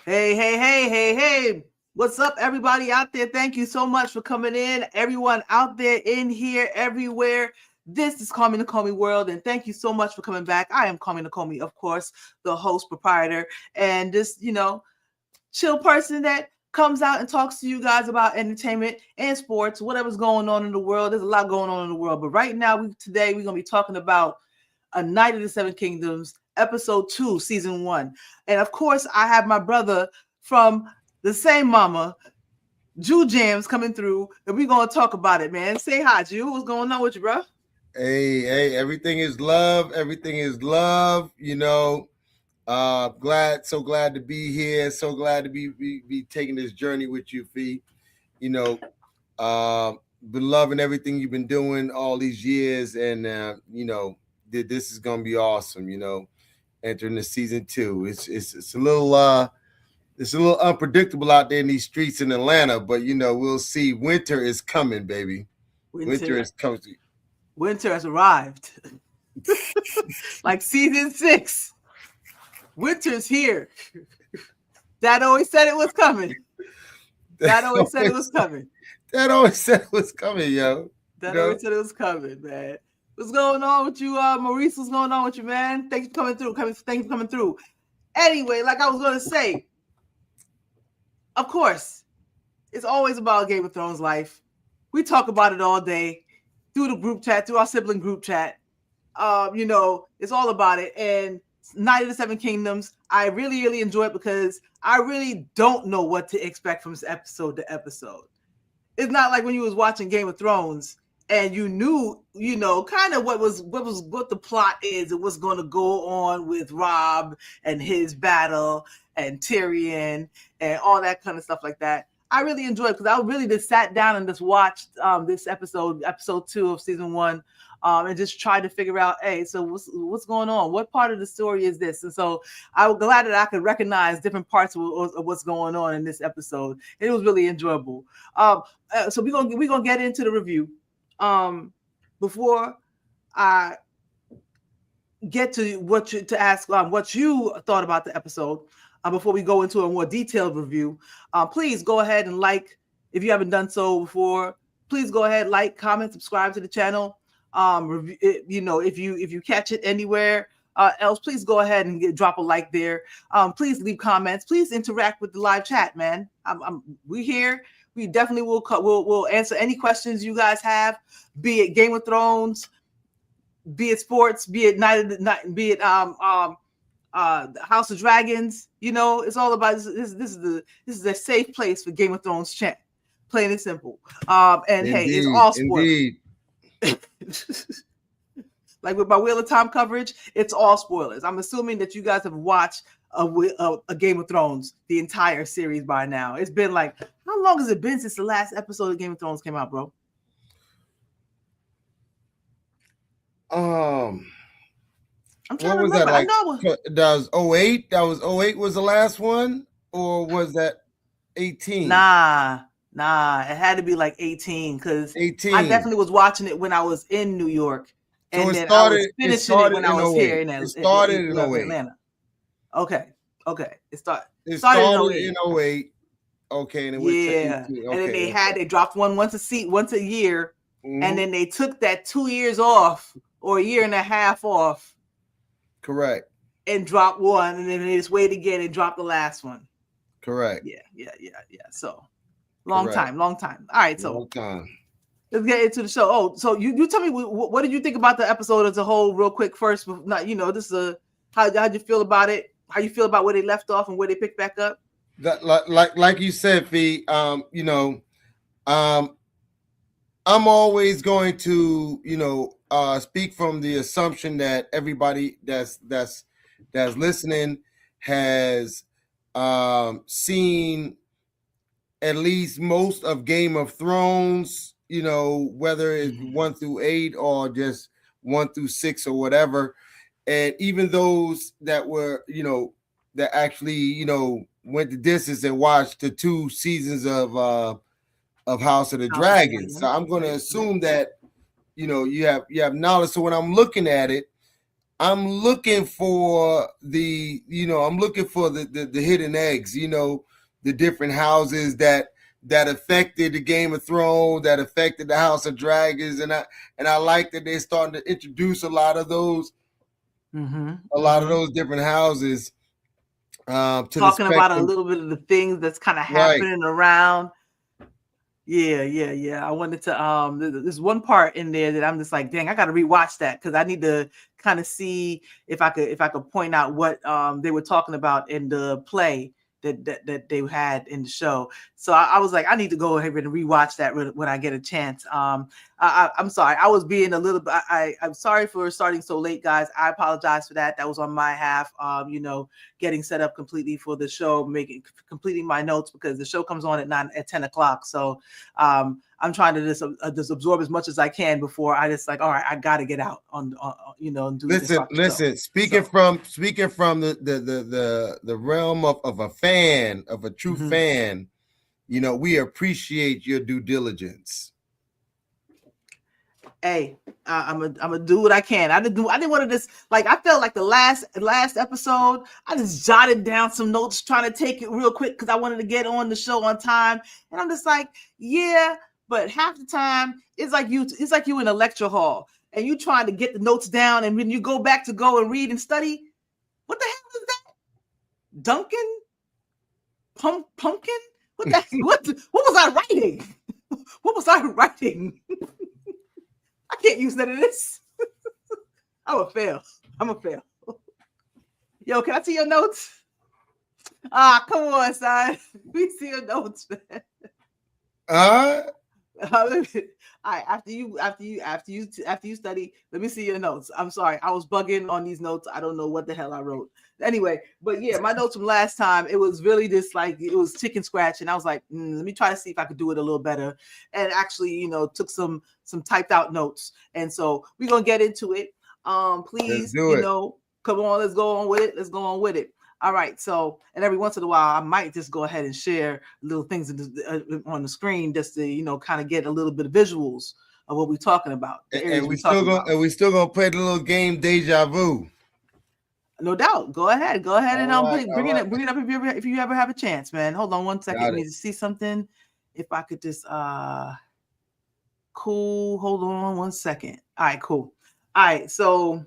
Hey. What's up, everybody out there? Thank you so much for coming in. Everyone out there in here, everywhere. This is CallMeNakomi World, and thank you so much for coming back. I am CallMeNakomi, of course, the host, proprietor, and this, chill person that comes out and talks to you guys about entertainment and sports, whatever's going on in the world. There's a lot going on in the world, but right now, today, we're going to be talking about A Night of the Seven Kingdoms, episode 2, season 1. And of course, I have my brother from the same mama, JueJams, coming through, and we're going to talk about it, man. Say hi, Jew. What's going on with you, bro? Hey, everything is love. Everything is love. So glad to be here. So glad to be taking this journey with you, Fee. Been loving everything you've been doing all these years, and this is gonna be awesome. Entering the season 2, it's a little unpredictable out there in these streets in Atlanta, but we'll see. Winter is coming, baby. Winter is coming. Winter has arrived. Like season 6. Winter's here. Dad always said it was coming. Dad always said it was coming. Dad always said it was coming, yo. Dad always said it was coming, man. What's going on with you, Maurice? What's going on with you, man? Thanks for coming through. Thanks for coming through. Anyway, like I was going to say, of course, it's always about Game of Thrones life. We talk about it all day through the group chat, through our sibling group chat. It's all about it. And Night of the Seven Kingdoms, I really, really enjoy it because I really don't know what to expect from episode to episode. It's not like when you was watching Game of Thrones and you knew, kind of what the plot is and what's going to go on with Rob and his battle and Tyrion and all that kind of stuff like that. I really enjoyed it because I really just sat down and just watched this episode 2 of season 1, and just tried to figure out, hey, so what's going on? What part of the story is this? And so I was glad that I could recognize different parts of what's going on in this episode. It was really enjoyable. So we're gonna get into the review. Before I get to ask what you thought about the episode. Before we go into a more detailed review, please go ahead and like, if you haven't done so before, please go ahead, like, comment, subscribe to the channel. If you catch it anywhere else, please go ahead and drop a like there. Please leave comments. Please interact with the live chat, man. We're here. We definitely will answer any questions you guys have, be it Game of Thrones, be it sports, be it be it House of Dragons. It's all about this is a safe place for Game of Thrones chat, plain and simple. And indeed, hey, it's all sports. Indeed. Like with my Wheel of Time coverage, it's all spoilers. I'm assuming that you guys have watched a Game of Thrones, the entire series by now. It's been like, how long has it been since the last episode of Game of Thrones came out, bro? I'm trying to remember. That like? I know. That was 08? That was 08 was the last one? Or was that 18? Nah. It had to be like 18 because I definitely was watching it when I was in New York. And then I was finishing it when I was here in Atlanta. Okay. It started in 08. Okay, and it went to 18. Okay, and then they dropped one once a year, and then they took that 2 years off or a year and a half off. Correct. And dropped one, and then they just wait again and drop the last one. Correct. Yeah. So long time. All right, so long time. Let's get into the show. Oh, so you tell me what did you think about the episode as a whole, real quick first? Not this is how'd you feel about it? How you feel about where they left off and where they picked back up? That like you said, Fee. I'm always going to speak from the assumption that everybody that's listening has seen at least most of Game of Thrones. Whether it's 1 through 8 or just 1 through 6 or whatever. And even those that were, that actually, went the distance and watched the 2 seasons of House of the Dragon. So I'm going to assume that, you have knowledge. So when I'm looking at it, I'm looking for the hidden eggs, the different houses that affected the Game of Thrones, that affected the House of Dragons, and I like that they're starting to introduce a lot of those different houses to the talking about a spectrum. little bit of the things that's kind of Right. happening around. Yeah. I wanted to there's one part in there that I'm just like, dang, I gotta rewatch that because I need to kind of see if I could point out what they were talking about in the play that they had in the show. So I was like, I need to go ahead and rewatch that when I get a chance. I'm sorry, I was being a little bit. I'm sorry for starting so late, guys. I apologize for that. That was on my half. Getting set up completely for the show, completing my notes because the show comes on at 10 o'clock. So I'm trying to just absorb as much as I can before I just like, all right, I got to get out on and do this. Listen. Speaking from the realm of a fan, of a true fan, we appreciate your due diligence. Hey, I'm gonna do what I can. I didn't want to just like I felt like the last episode. I just jotted down some notes, trying to take it real quick because I wanted to get on the show on time. And I'm just like, yeah, but half the time it's like you in a lecture hall and you trying to get the notes down, and when you go back to go and read and study, what the hell is that? Duncan? Pumpkin? What was I writing? What was I writing? I can't use none of this. I'm a fail. Yo, can I see your notes? Come on, son. We see your notes, man. All right, after you study, let me see your notes. I'm sorry, I was bugging on these notes. I don't know what the hell I wrote. Anyway, but yeah, my notes from last time, it was really just like it was chicken scratch, and I was like, let me try to see if I could do it a little better. And actually, took some typed out notes, and so we're gonna get into it. Please, come on, let's go on with it. All right, so and every once in a while, I might just go ahead and share little things on the screen just to kind of get a little bit of visuals of what we're talking about. And we still gonna play the little game Deja Vu. No doubt. Go ahead and bring it up if you ever have a chance, man. Hold on one second. I need to see something. If I could just cool. Hold on one second. All right, cool. All right, so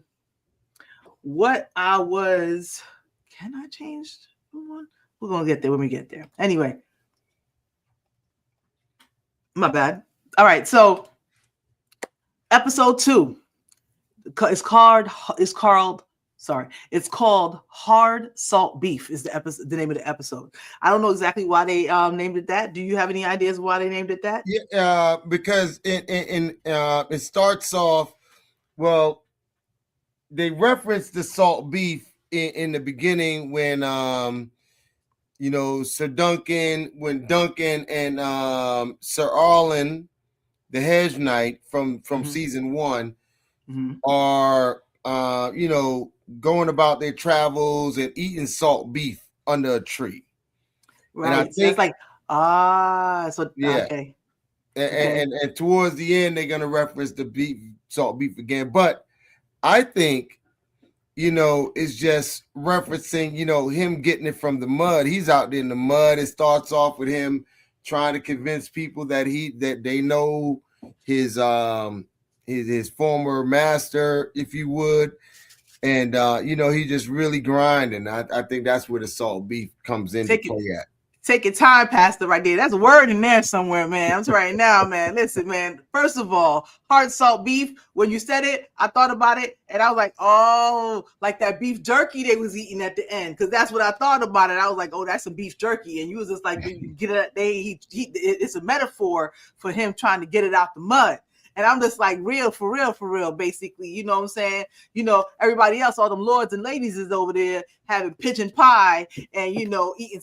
what I was. Can I change? We're gonna get there when we get there. Anyway, my bad. All right, so episode 2. It's called Hard Salt Beef. Is the name of the episode. I don't know exactly why they named it that. Do you have any ideas why they named it that? Yeah, because it starts off. Well, they reference the salt beef in the beginning when Sir Duncan and Sir Arlen, the Hedge Knight from season 1, are going about their travels and eating salt beef under a tree. Right. And I think it's like okay. And towards the end they're gonna reference the salt beef again. But I think it's just referencing, him getting it from the mud. He's out there in the mud. It starts off with him trying to convince people that they know his former master, if you would. And he just really grinding. I think that's where the salt beef comes into play at. Take your time, Pastor, right there. That's a word in there somewhere, man. I'm right now, man. Listen, man. First of all, hard salt beef. When you said it, I thought about it, and I was like, oh, like that beef jerky they was eating at the end, because that's what I thought about it. I was like, oh, that's some beef jerky, and you was just like, get it. It's a metaphor for him trying to get it out the mud. And I'm just like, for real, basically. You know what I'm saying? Everybody else, all them lords and ladies is over there having pigeon pie and, eating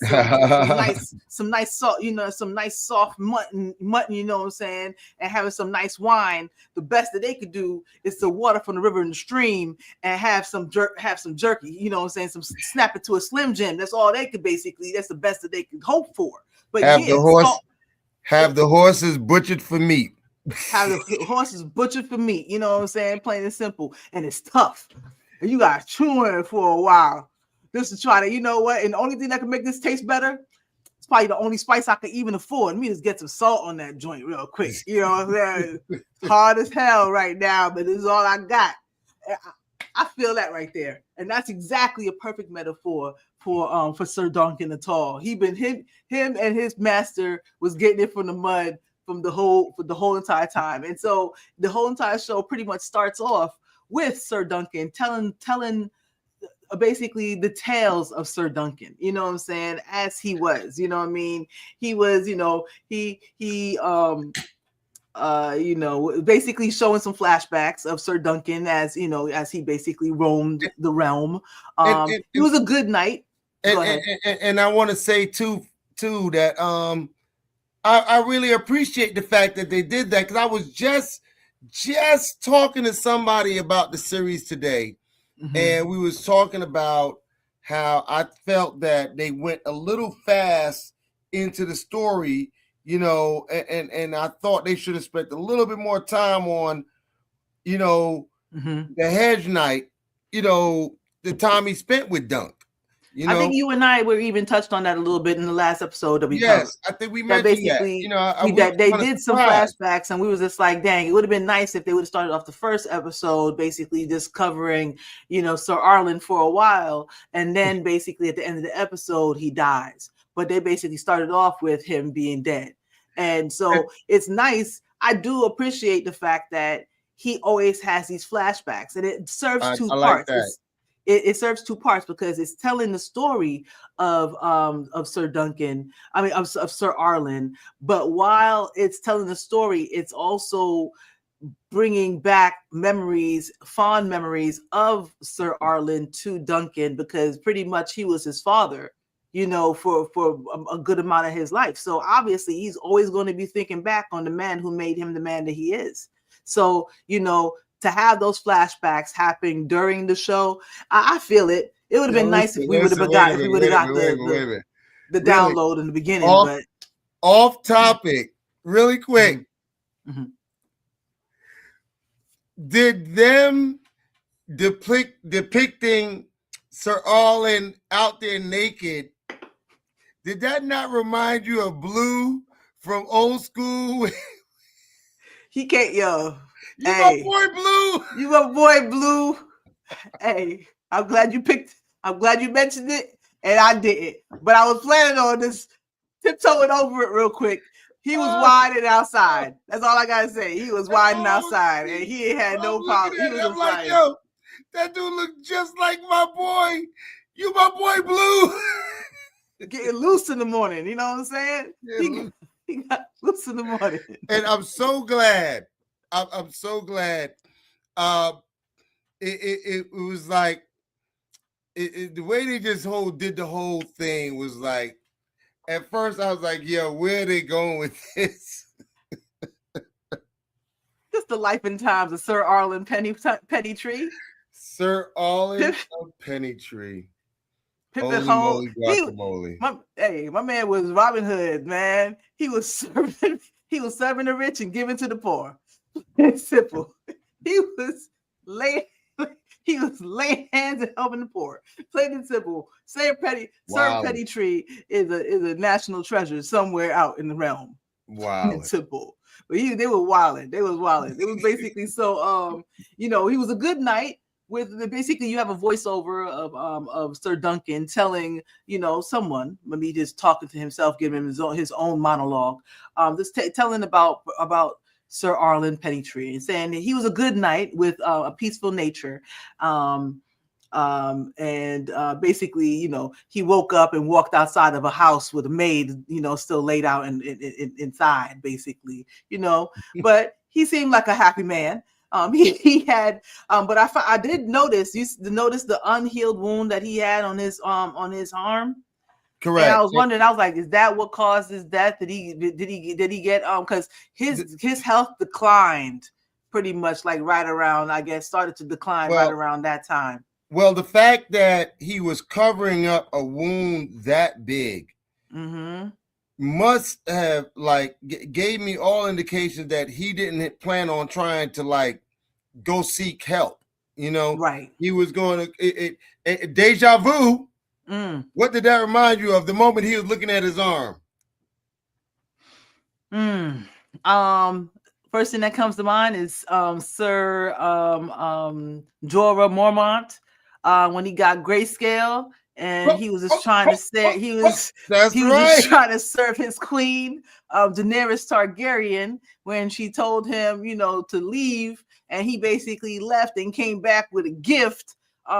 some nice salt, some nice soft mutton, you know what I'm saying? And having some nice wine. The best that they could do is to water from the river and the stream and have some jerky, you know what I'm saying? Snap it to a Slim Jim. That's all they could basically, that's the best that they could hope for. But have the horses butchered for meat. Have the horses butchered for meat, you know what I'm saying? Plain and simple. And it's tough. and you got to chew on it for a while just to try to, you know what? And the only thing that can make this taste better, it's probably the only spice I could even afford. Me just get some salt on that joint real quick. You know what I'm saying? It's hard as hell right now, but this is all I got. I feel that right there, and that's exactly a perfect metaphor for Sir Duncan the Tall. Him and his master was getting it from the mud for the whole entire time, and so the whole entire show pretty much starts off with Sir Duncan telling basically the tales of Sir Duncan, you know what I'm saying, as he was, you know what I mean, he was, you know, he you know, basically showing some flashbacks of Sir Duncan as, you know, as he basically roamed the realm. It was a good night. And I want to say too that I really appreciate the fact that they did that, because I was just talking to somebody about the series today, and we was talking about how I felt that they went a little fast into the story, you know, and I thought they should have spent a little bit more time on, you know, the hedge knight, you know, the time he spent with Dunk. You know? I think you and I were even touched on that a little bit in the last episode that we covered. I think we mentioned that. You know, that they did some flashbacks, and we was just like, dang, it would have been nice if they would have started off the first episode basically just covering, you know, Sir Arlen for a while, and then basically at the end of the episode he dies. But they basically started off with him being dead, and so it's nice. I do appreciate the fact that he always has these flashbacks, and it serves two parts. Like it serves two parts because it's telling the story of Sir Duncan, of Sir Arlen, but while it's telling the story, it's also bringing back fond memories of Sir Arlen to Duncan, because pretty much he was his father, you know, for a good amount of his life. So obviously he's always going to be thinking back on the man who made him the man that he is. So, you know, to have those flashbacks happening during the show, I feel it. It would have been nice if we would have got the download in the beginning. But off topic, really quick. Did them depicting Sir Arlen out there naked, did that not remind you of Blue from Old School? He can't, yo. You my boy Blue. You my boy Blue. Hey, I'm glad you mentioned it, and I didn't. But I was planning on this tiptoeing over it real quick. He was winding outside. That's all I gotta say. He was winding outside, and he had no problem. He was I'm like, yo, that dude looked just like my boy. You my boy Blue. Getting loose in the morning, you know what I'm saying? He got loose in the morning. And I'm so glad. I'm so glad. It was like the way they just did the whole thing was like, at first I was like, yo, where are they going with this? Just the life and times of Sir Arlen Pennytree. Sir Arlen Pennytree. Pippin home. My man was Robin Hood, man. He was serving the rich and giving to the poor. It's simple. He was laying hands and helping the poor. Plain and simple. Sir Pennytree is a national treasure somewhere out in the realm. Wow. It's simple. But they were wilding. They was wilding. It was basically so he was a good night. With basically, you have a voiceover of Sir Duncan telling someone, maybe just talking to himself, giving him his own monologue, just telling about Sir Arlen Pennytree and saying that he was a good knight with a peaceful nature, and basically, he woke up and walked outside of a house with a maid, still laid out inside, basically, but he seemed like a happy man. He had, but I did notice. The unhealed wound that he had on his arm. Correct. And I was wondering. I was like, is that what caused his death? Did he get because his health declined pretty much like right around, I guess, started to decline right around that time. Well, the fact that he was covering up a wound that big. Mm-hmm. Must have gave me all indications that he didn't plan on trying to go seek help. You know, Right. he was going to deja vu. What did that remind you of? The moment he was looking at his arm. First thing that comes to mind is Sir Jorah Mormont when he got grayscale and he was just trying to say he was just trying to serve his queen, Daenerys Targaryen, when she told him, you know, to leave, and he basically left and came back with a gift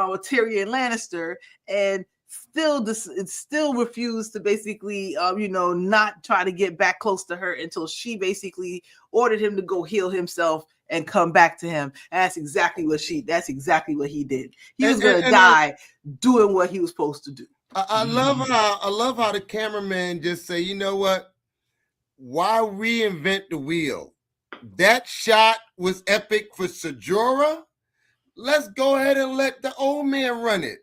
with Tyrion Lannister, and still refused to basically you know, not try to get back close to her until she basically ordered him to go heal himself and come back to him. And that's exactly what he did. He was gonna die doing what he was supposed to do. I love how the cameraman just say, you know what? Why reinvent the wheel? That shot was epic for Ser Jorah. Let's go ahead and let the old man run it.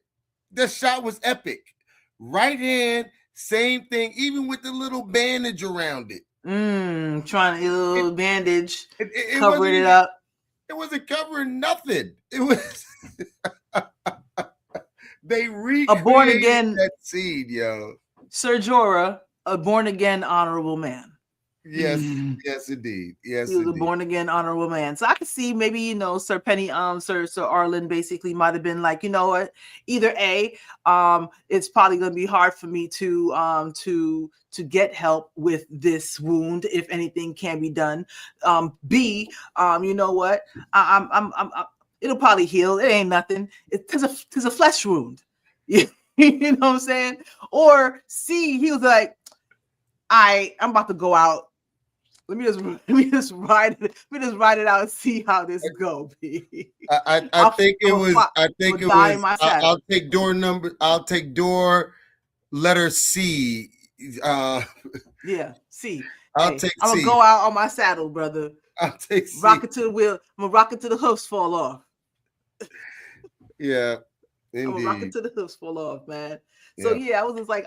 The shot was epic. Right hand, same thing, even with the little bandage around it. Trying to a little bandage, covering it up. It wasn't covering nothing. It was they recreated a born again that scene, yo. Ser Jorah, a born again honorable man. Yes, yes, indeed. Yes, he was a born again honorable man. So I could see maybe, you know, Sir Arlen basically might have been like, you know what, either A, it's probably going to be hard for me to get help with this wound if anything can be done. B, you know what, it'll probably heal. It ain't nothing. It's a flesh wound. You know what I'm saying? Or C, he was like, I'm about to go out. Let me just ride it out and see how this go. I think it was. I'll take door number. I'll take door letter C. Yeah, C. I'll take C. I'm gonna go out on my saddle, brother. I'll take C. Rock it to the wheel. I'm gonna rock it to the hoofs fall off. Yeah, indeed. I'm gonna rock it to the hoofs fall off, man. So yeah, I was just like,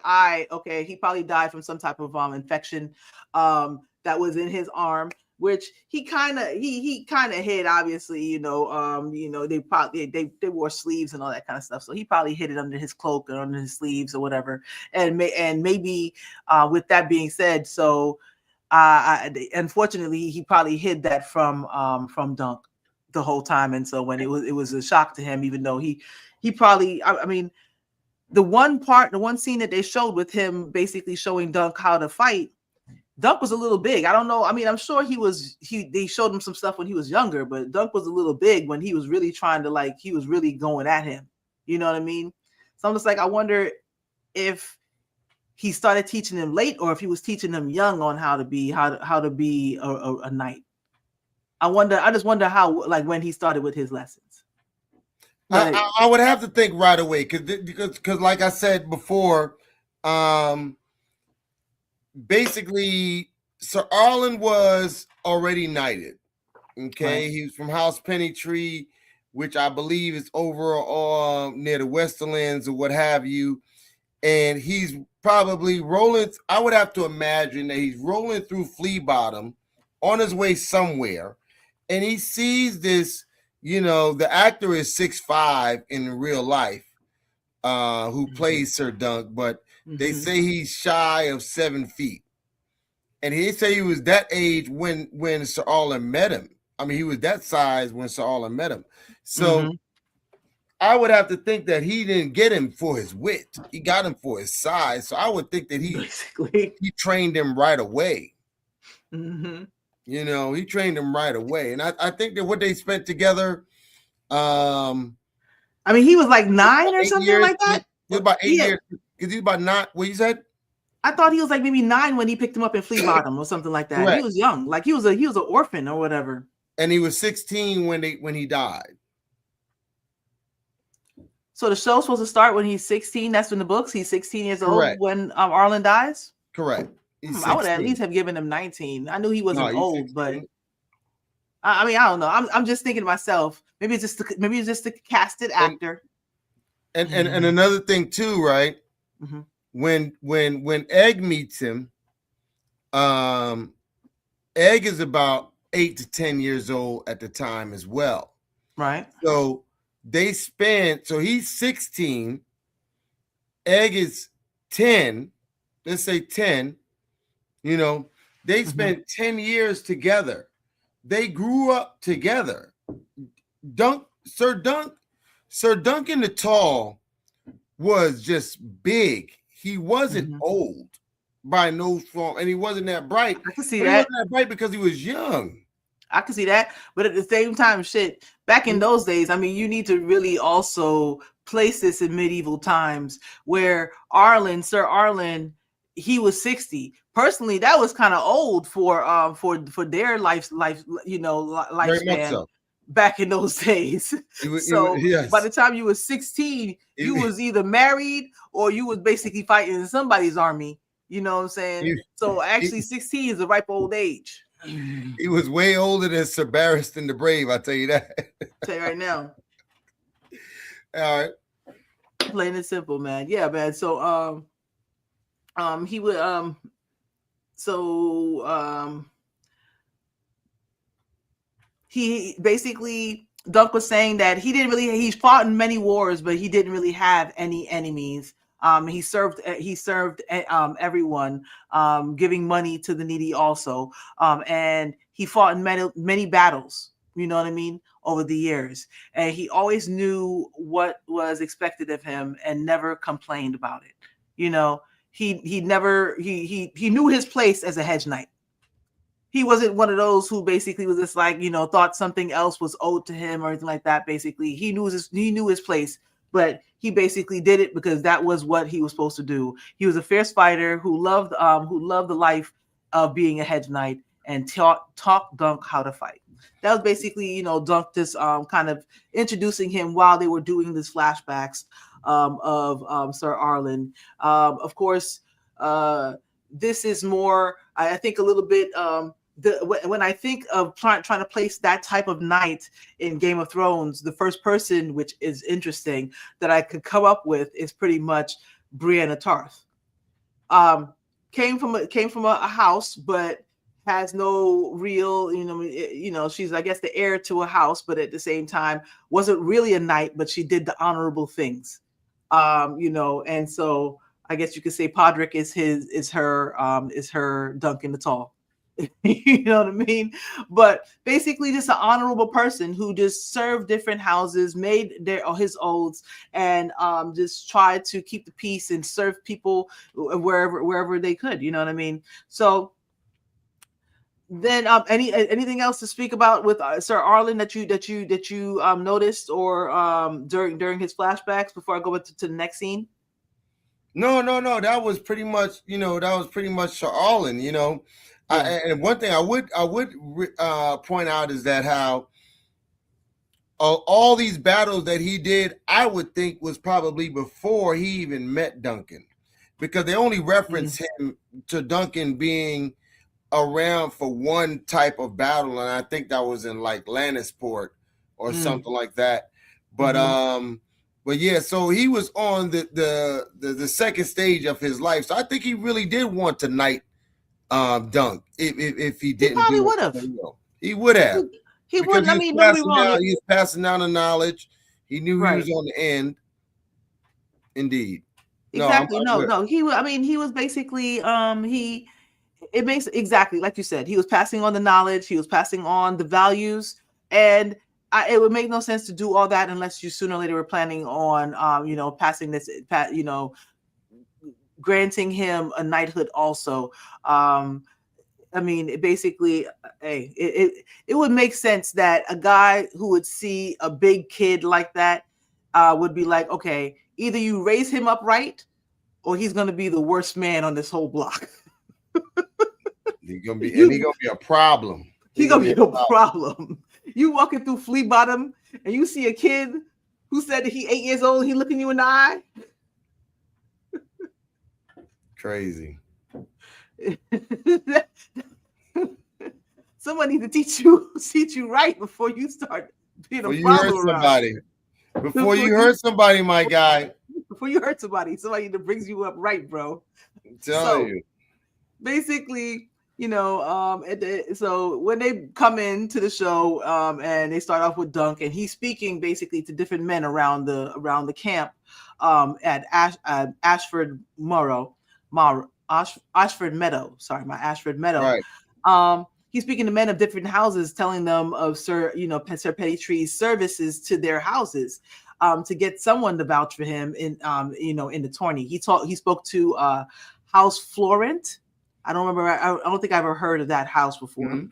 okay, he probably died from some type of infection that was in his arm, which he kind of hid, obviously, you know, they probably they wore sleeves and all that kind of stuff. So he probably hid it under his cloak or under his sleeves or whatever. And maybe with that being said, so unfortunately he probably hid that from Dunk the whole time. And so when it was a shock to him, even though he probably, I mean, the one scene that they showed with him basically showing Dunk how to fight, Dunk was a little big. I don't know. I mean, I'm sure they showed him some stuff when he was younger, but Dunk was a little big when he was really trying to, he was really going at him. You know what I mean? So I'm just like, I wonder if he started teaching him late or if he was teaching him young on how to be a knight. I just wonder how, when he started with his lessons. I would have to think right away because like I said before, basically Sir Arlen was already knighted. Okay, right. He was from House Pennytree, which I believe is over near the Westerlands or what have you, and he's probably rolling. I would have to imagine that he's rolling through Flea Bottom on his way somewhere, and he sees this. You know, the actor is 6'5" in real life, who plays Sir Dunk, but they say he's shy of 7 feet. And he say he was that age when Sir Arlen met him. I mean, he was that size when Sir Arlen met him. So I would have to think that he didn't get him for his wit. He got him for his size. So I would think that he trained him right away. You know, he trained him right away. And I think that what they spent together, I mean, he was like 9 or something years, like that. It was about 8 years. Because he was about 9. What you said? I thought he was like maybe 9 when he picked him up in Flea Bottom or something like that. Correct. He was young. Like he was an orphan or whatever. And he was 16 when he died. So the show's supposed to start when he's 16. That's in the books. He's 16 years old when Arlen dies. Correct. I would at least have given him 19. I knew he wasn't old, 16. But I mean, I don't know. I'm just thinking to myself, maybe it's just a casted actor. And another thing too, right? When Egg meets him, Egg is about 8 to 10 years old at the time as well. Right. So they spent, so he's 16, Egg is 10, let's say 10, you know, they spent 10 years together. They grew up together. Sir Duncan the Tall was just big. He wasn't old by no form, and he wasn't that bright. I can see that. He wasn't that bright because he was young. I can see that, but at the same time, shit, back in those days, I mean, you need to really also place this in medieval times where Sir Arlen, he was 60. Personally, that was kind of old for their lifespan So. back in those days. Yes. By the time you were 16, you was either married or you was basically fighting in somebody's army. You know what I'm saying? So actually 16 is the ripe old age. He was way older than Sir Barristan the Brave, I'll tell you that. Tell you right now. All right. Plain and simple, man. Yeah, man. So he would he basically, Dunk was saying that he fought in many wars, but he didn't really have any enemies. He served everyone, giving money to the needy also. And he fought in many battles, you know what I mean, over the years. And he always knew what was expected of him and never complained about it. You know, he knew his place as a hedge knight. He wasn't one of those who basically was just like, you know, thought something else was owed to him or anything like that. Basically, he knew his place, but he basically did it because that was what he was supposed to do. He was a fierce fighter who loved the life of being a hedge knight and taught Dunk how to fight. That was basically, you know, Dunk just kind of introducing him while they were doing these flashbacks of Sir Arlen. Of course, this is more, I think, a little bit. When I think of trying to place that type of knight in Game of Thrones, the first person, which is interesting, that I could come up with is pretty much Brienne of Tarth. Came from a house, but has no real, she's, I guess, the heir to a house, but at the same time wasn't really a knight, but she did the honorable things, and so I guess you could say Podrick is her Duncan the Tall. You know what I mean? But basically just an honorable person who just served different houses, made his oaths, and just tried to keep the peace and serve people wherever they could. You know what I mean? So then anything else to speak about with Sir Arlen that you noticed or during his flashbacks before I go to the next scene? No. That was pretty much, Sir Arlen, Yeah. And one thing I would point out is that how all these battles that he did, I would think was probably before he even met Duncan, because they only reference him to Duncan being around for one type of battle, and I think that was in like Lannisport or something like that. But but yeah, so he was on the second stage of his life, so I think he really did want to knight Dunk. If he didn't, he probably would have. He would have. He wouldn't. I mean, don't be wrong. He was passing down the knowledge. He knew he was on the end. Indeed. Exactly. No. He was basically it makes exactly like you said. He was passing on the knowledge. He was passing on the values, and it would make no sense to do all that unless you sooner or later were planning on passing this, granting him a knighthood also. I mean, basically, it would make sense that a guy who would see a big kid like that would be like, okay, either you raise him up right, or he's going to be the worst man on this whole block. He's gonna be a problem. He's gonna be a problem. You walking through Flea Bottom and you see a kid who said that he 8 years old, he looking you in the eye. Crazy. Someone needs to teach you right before you start being a problem around. Before you hurt somebody, my guy. Before you hurt somebody that brings you up right, bro. I'm telling you. Basically, So when they come into the show, and they start off with Dunk, and he's speaking basically to different men around the camp, at Ashford Meadow. Sorry, my Ashford Meadow. Right. He's speaking to men of different houses, telling them of Sir Petitree's services to their houses, to get someone to vouch for him in the tourney. He spoke to House Florent. I don't remember. I don't think I've ever heard of that house before. Mm-hmm.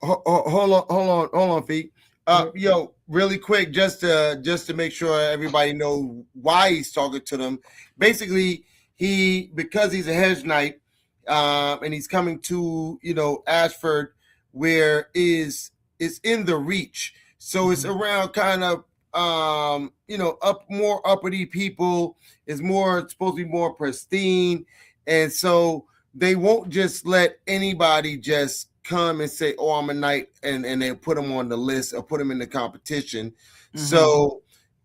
Hold on, Feet. Yo, really quick, just to make sure everybody know why he's talking to them. Basically, because he's a hedge knight, and he's coming to Ashford, where is in the Reach, so it's around kind of up more uppity people. It's supposed to be more pristine. And so they won't just let anybody just come and say, "Oh, I'm a knight," and they put them on the list or put them in the competition. So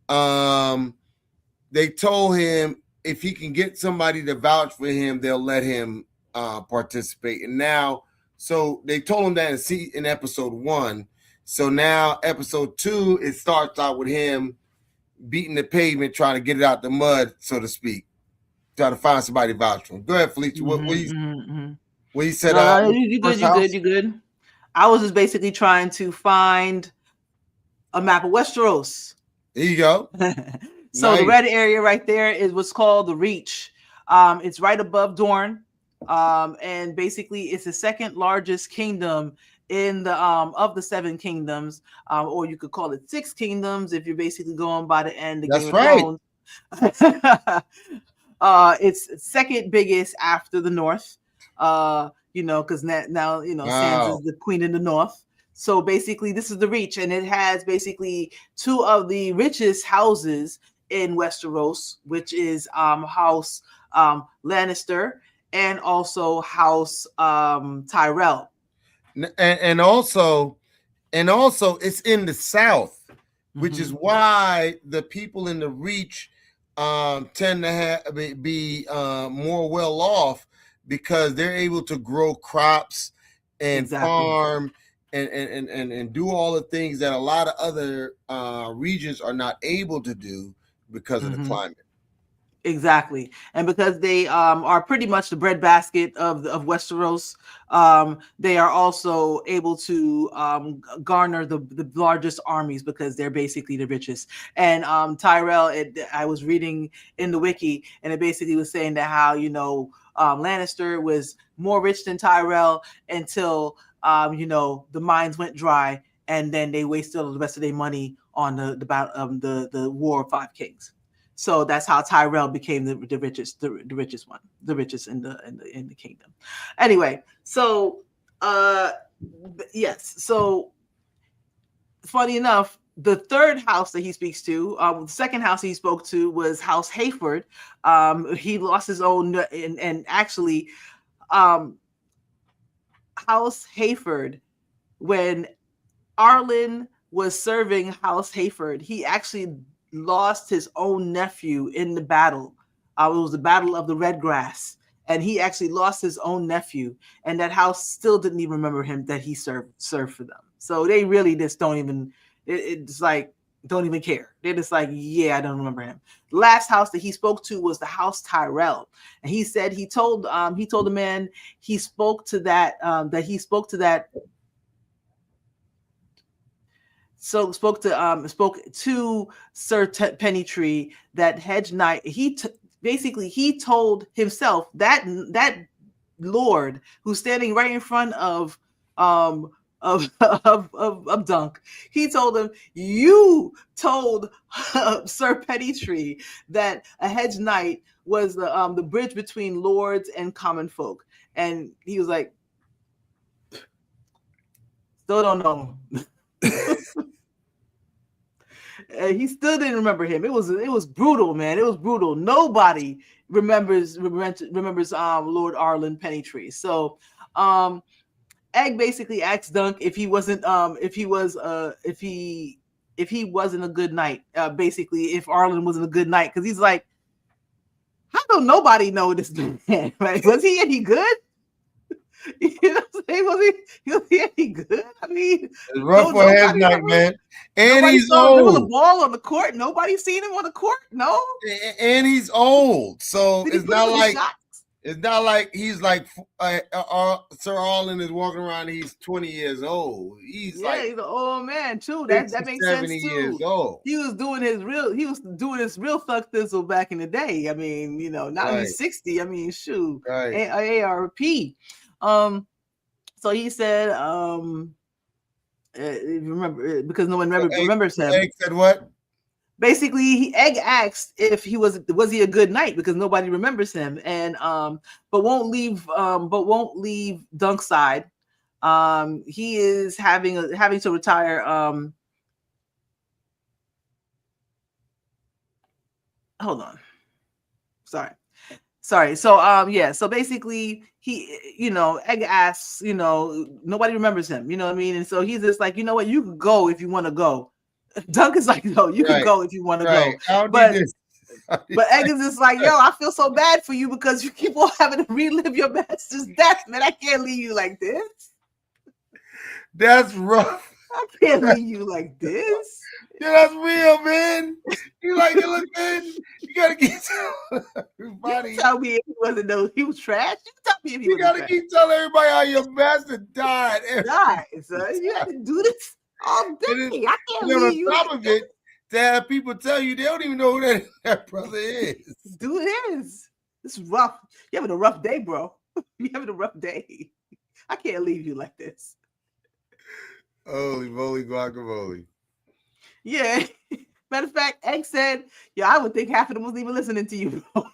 they told him if he can get somebody to vouch for him, they'll let him participate. And now, so they told him that in episode 1. So now episode 2, it starts out with him beating the pavement, trying to get it out the mud, so to speak. Try to find somebody to vouch for him. Go ahead, Felicia. What you said? You good. I was just basically trying to find a map of Westeros. There you go. So nice. The red area right there is what's called the Reach. It's right above Dorne, and basically it's the second largest kingdom in the of the 7 kingdoms, or you could call it 6 kingdoms if you're basically going by the end of Game of Thrones. It's second biggest after the North, because now Sansa is the queen in the North. So basically, this is the Reach, and it has basically 2 of the richest houses in Westeros, which is House Lannister and also House Tyrell. And also it's in the South, which is why the people in the Reach tend to be more well off, because they're able to grow crops and farm and do all the things that a lot of other regions are not able to do because of the climate. Exactly. And because they are pretty much the breadbasket of Westeros, they are also able to garner the largest armies because they're basically the richest. And Tyrell, I was reading in the wiki, and it basically was saying that how Lannister was more rich than Tyrell until the mines went dry, and then they wasted all the rest of their money on the War of 5 Kings. So that's how Tyrell became the richest one, the richest in the kingdom. Anyway, so yes. So funny enough, the third house that he speaks to, the second house he spoke to was House Hayford. He lost his own, and actually, House Hayford, when Arlen was serving House Hayford, he actually lost his own nephew in the battle. It was the Battle of the Red Grass, and he actually lost his own nephew, and that house still didn't even remember him, that he served for them. So they really just don't even, it's like, don't even care. They're just like, yeah, I don't remember him. The last house that he spoke to was the House Tyrell, and he said he told the man he spoke to that So spoke to Sir Pennytree, that hedge knight. Basically he told himself that lord who's standing right in front of Dunk. He told him, you told Sir Pennytree that a hedge knight was the bridge between lords and common folk, and he was like, still don't know. He still didn't remember him. It was brutal, man. It was brutal. Nobody remembers Lord Arlen Pennytree. So Egg basically asked Dunk if he wasn't a good knight, basically if Arlen wasn't a good knight, because he's like, how don't nobody know this man? Right? Was he any good? You know what I'm saying? Was he any good? I mean, It's rough for his night, man. And nobody he's saw him dribble the old. ball on the court. Nobody seen him on the court. No. And he's old. So Did he it's put not up any like shots? it's not like he's like Sir Arlen is walking around. He's 20 years old. He's Yeah, like he's an old man too. 60, That makes 70 sense years too. old. He was doing his real thug thistle back in the day. I mean, you know, now he's 60. I mean, shoot, Right. ARP. So he said, remember, because no one remembers him. Egg said what? Basically, Egg asked if he was he a good night because nobody remembers him, and but won't leave Dunk's side. He is having to retire. Hold on. Sorry. So yeah. So basically, he, you know, Egg asks, you know, nobody remembers him. You know what I mean? And so he's just like, you know what, you can go if you want to go. Dunk is like, no, you can go if you want to go. But Egg is just like, yo, I feel so bad for you because you keep on having to relive your master's death, man. I can't leave you like this. That's rough. I can't leave you like this. Yeah, that's real, man. You like it, look, man. You gotta get everybody. You tell me if he wasn't he was trash. You tell me if he you gotta trash. keep telling everybody how your master died. Died, son. You have to do this all day. I can't leave you. On top of it, to have people tell you they don't even know who that brother is. Dude, it is. This is rough. You having a rough day, bro. You having a rough day. I can't leave you like this. Holy moly, guacamole. Yeah. Matter of fact, Egg said, yeah, I would think half of them wasn't even listening to you, bro.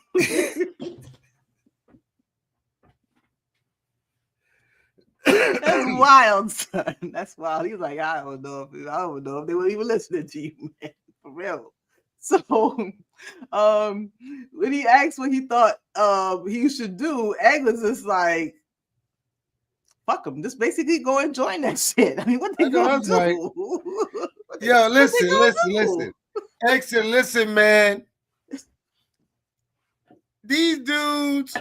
That's wild, son. That's wild. He was like, I don't know if they were even listening to you, man. For real. So when he asked what he thought he should do, Egg was just like, fuck them. Just basically go and join that shit. I mean, what they gonna do? Right. Yo, listen. Exit, listen, man. These dudes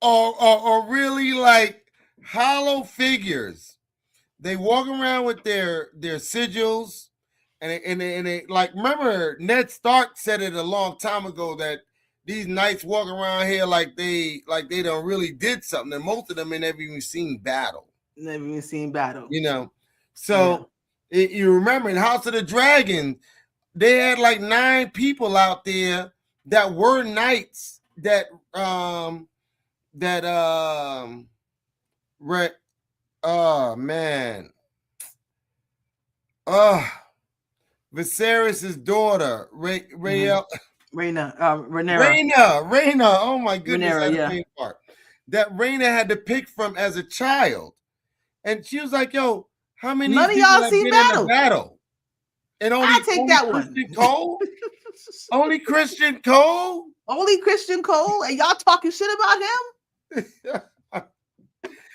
are really like hollow figures. They walk around with their sigils, and they like, remember Ned Stark said it a long time ago that these knights walk around here like they don't really did something, and most of them ain't never even seen battle. Never even seen battle. You know, so you remember in House of the Dragon, they had like 9 people out there that were knights that Viserys' daughter, Rhaena. Oh my goodness, Rhaenyra, part that Rhaena had to pick from as a child, and she was like, "Yo, how many none of y'all seen battle?" And I take that Christian Cole? Only Christian Cole? Only Christian Cole? And y'all talking shit about him?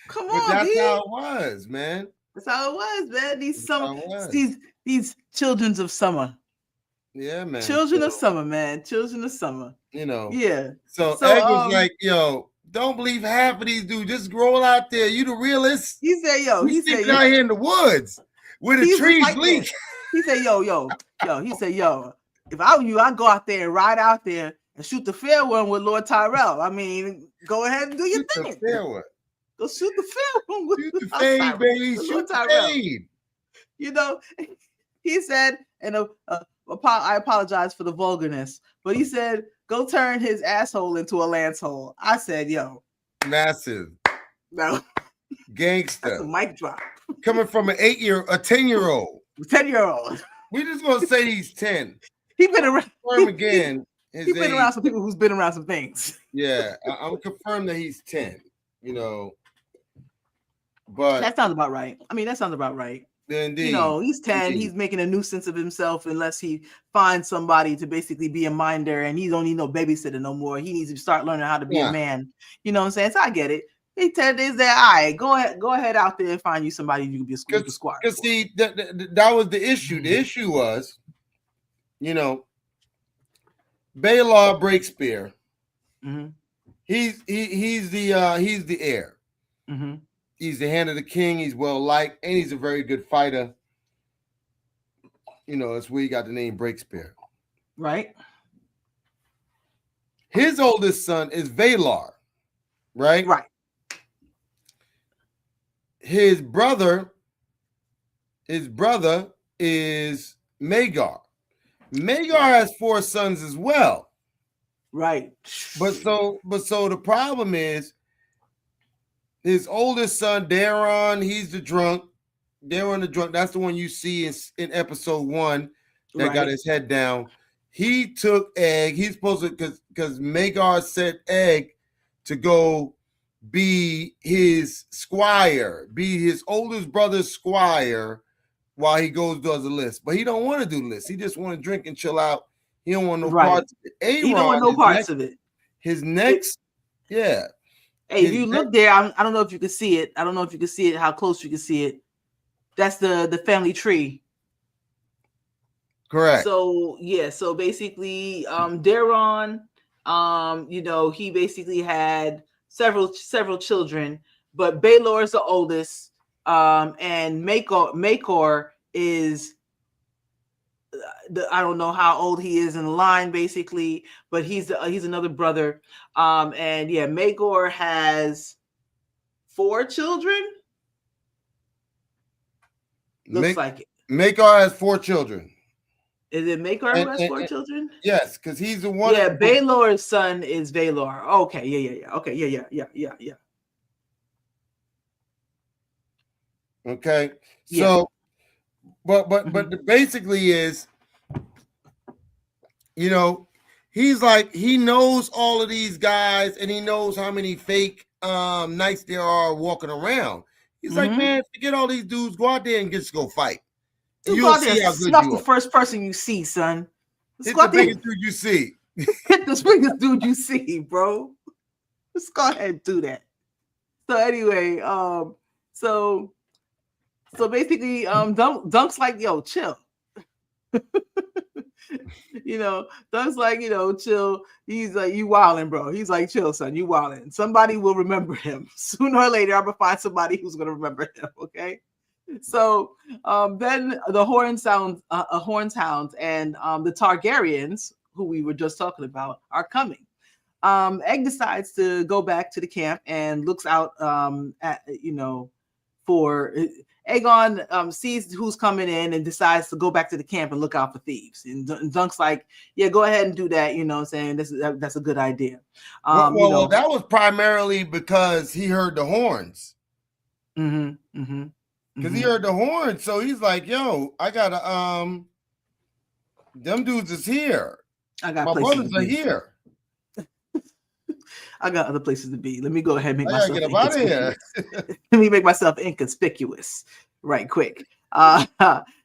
Come on, that's how it was, man. That's how it was, man. These children of summer. Yeah, man. Children of summer, man. Children of summer. You know. Yeah. So Egg was like, yo, don't believe half of these dudes. Just roll out there. You the realist. He said, yo. He said, out here in the woods where the trees leak. He said, yo. He said, yo, if I were you, I'd go out there and ride out there and shoot the fair one with Lord Tyrell. I mean, go ahead and do your thing. The fair one. Go shoot the fair one with shoot the fade, baby. Shoot the fade. You know, he said, and I apologize for the vulgarness, but he said, go turn his asshole into a lance hole. I said, yo. Massive. No. Gangster. That's a mic drop. Coming from a 10-year-old. 10-year-old. We just gonna say he's 10. He been around. Again. He's been around some people who's been around some things. Yeah, I'm confirmed that he's 10. You know, but that sounds about right. I mean, that sounds about right. Indeed. You know, he's 10. Indeed. He's making a nuisance of himself unless he finds somebody to basically be a minder, and he don't need no babysitter no more. He needs to start learning how to be a man. You know what I'm saying? So I get it. He 10 days there. All right, go ahead out there and find you somebody you can be a squad. Because see, that was the issue. The issue was, you know, Baylor Breakspear. Mm-hmm. He's the heir. Mm-hmm. He's the hand of the king. He's well liked, and he's a very good fighter. You know, that's where he got the name Breakspear. Right. His oldest son is Valar, right? Right. His brother is Magar. Magar has 4 sons as well. Right. But so the problem is his oldest son, Daron, he's the drunk. Daron the drunk. That's the one you see in episode 1 that got his head down. He took Egg. He's supposed to, because Magar sent Egg to go be his squire, be his oldest brother's squire while he does a list. But he don't want to do lists. He just want to drink and chill out. He don't want no parts of it. Aaron, he don't want no parts of it. His next, yeah. Hey, if you look there, I don't know if you can see it. I don't know if you can see it, how close you can see it. That's the family tree. Correct. So yeah, so basically, Daron, you know, he basically had several children, but Baelor is the oldest, and Makor is I don't know how old he is in the line, basically, but he's another brother, and yeah, Makor has 4 children. Looks like it. Makar has 4 children. Is it Makar who has 4 children? Yes, because he's the one. Yeah, Baelor's son is Valar. Okay, yeah. Okay, yeah. Okay, so, but basically is, you know, he's like, he knows all of these guys, and he knows how many fake knights there are walking around. He's like, man, forget all these dudes. Go out there and just go fight. You'll see how good you are. The first person you see, son. Hit the biggest dude you see. Hit the biggest dude you see, bro. Let's go ahead and do that. So anyway, so basically, Dunk's like, yo, chill. You know, Dunk's like, you know, chill. He's like, you wildin', bro. He's like, chill, son, you wildin'. Somebody will remember him. Sooner or later, I'm gonna find somebody who's gonna remember him, okay? So then the Horns Hounds and the Targaryens, who we were just talking about, are coming. Egg decides to go back to the camp and looks out at, you know, for Aegon sees who's coming in and decides to go back to the camp and look out for thieves. And Dunk's like, yeah, go ahead and do that. You know what I'm saying? That's a good idea. Well, that was primarily because he heard the horns. Because he heard the horns. So he's like, yo, I got to, them dudes is here. My brothers are here. I got other places to be. Let me go ahead and make myself get up out of here. Let me make myself inconspicuous right quick.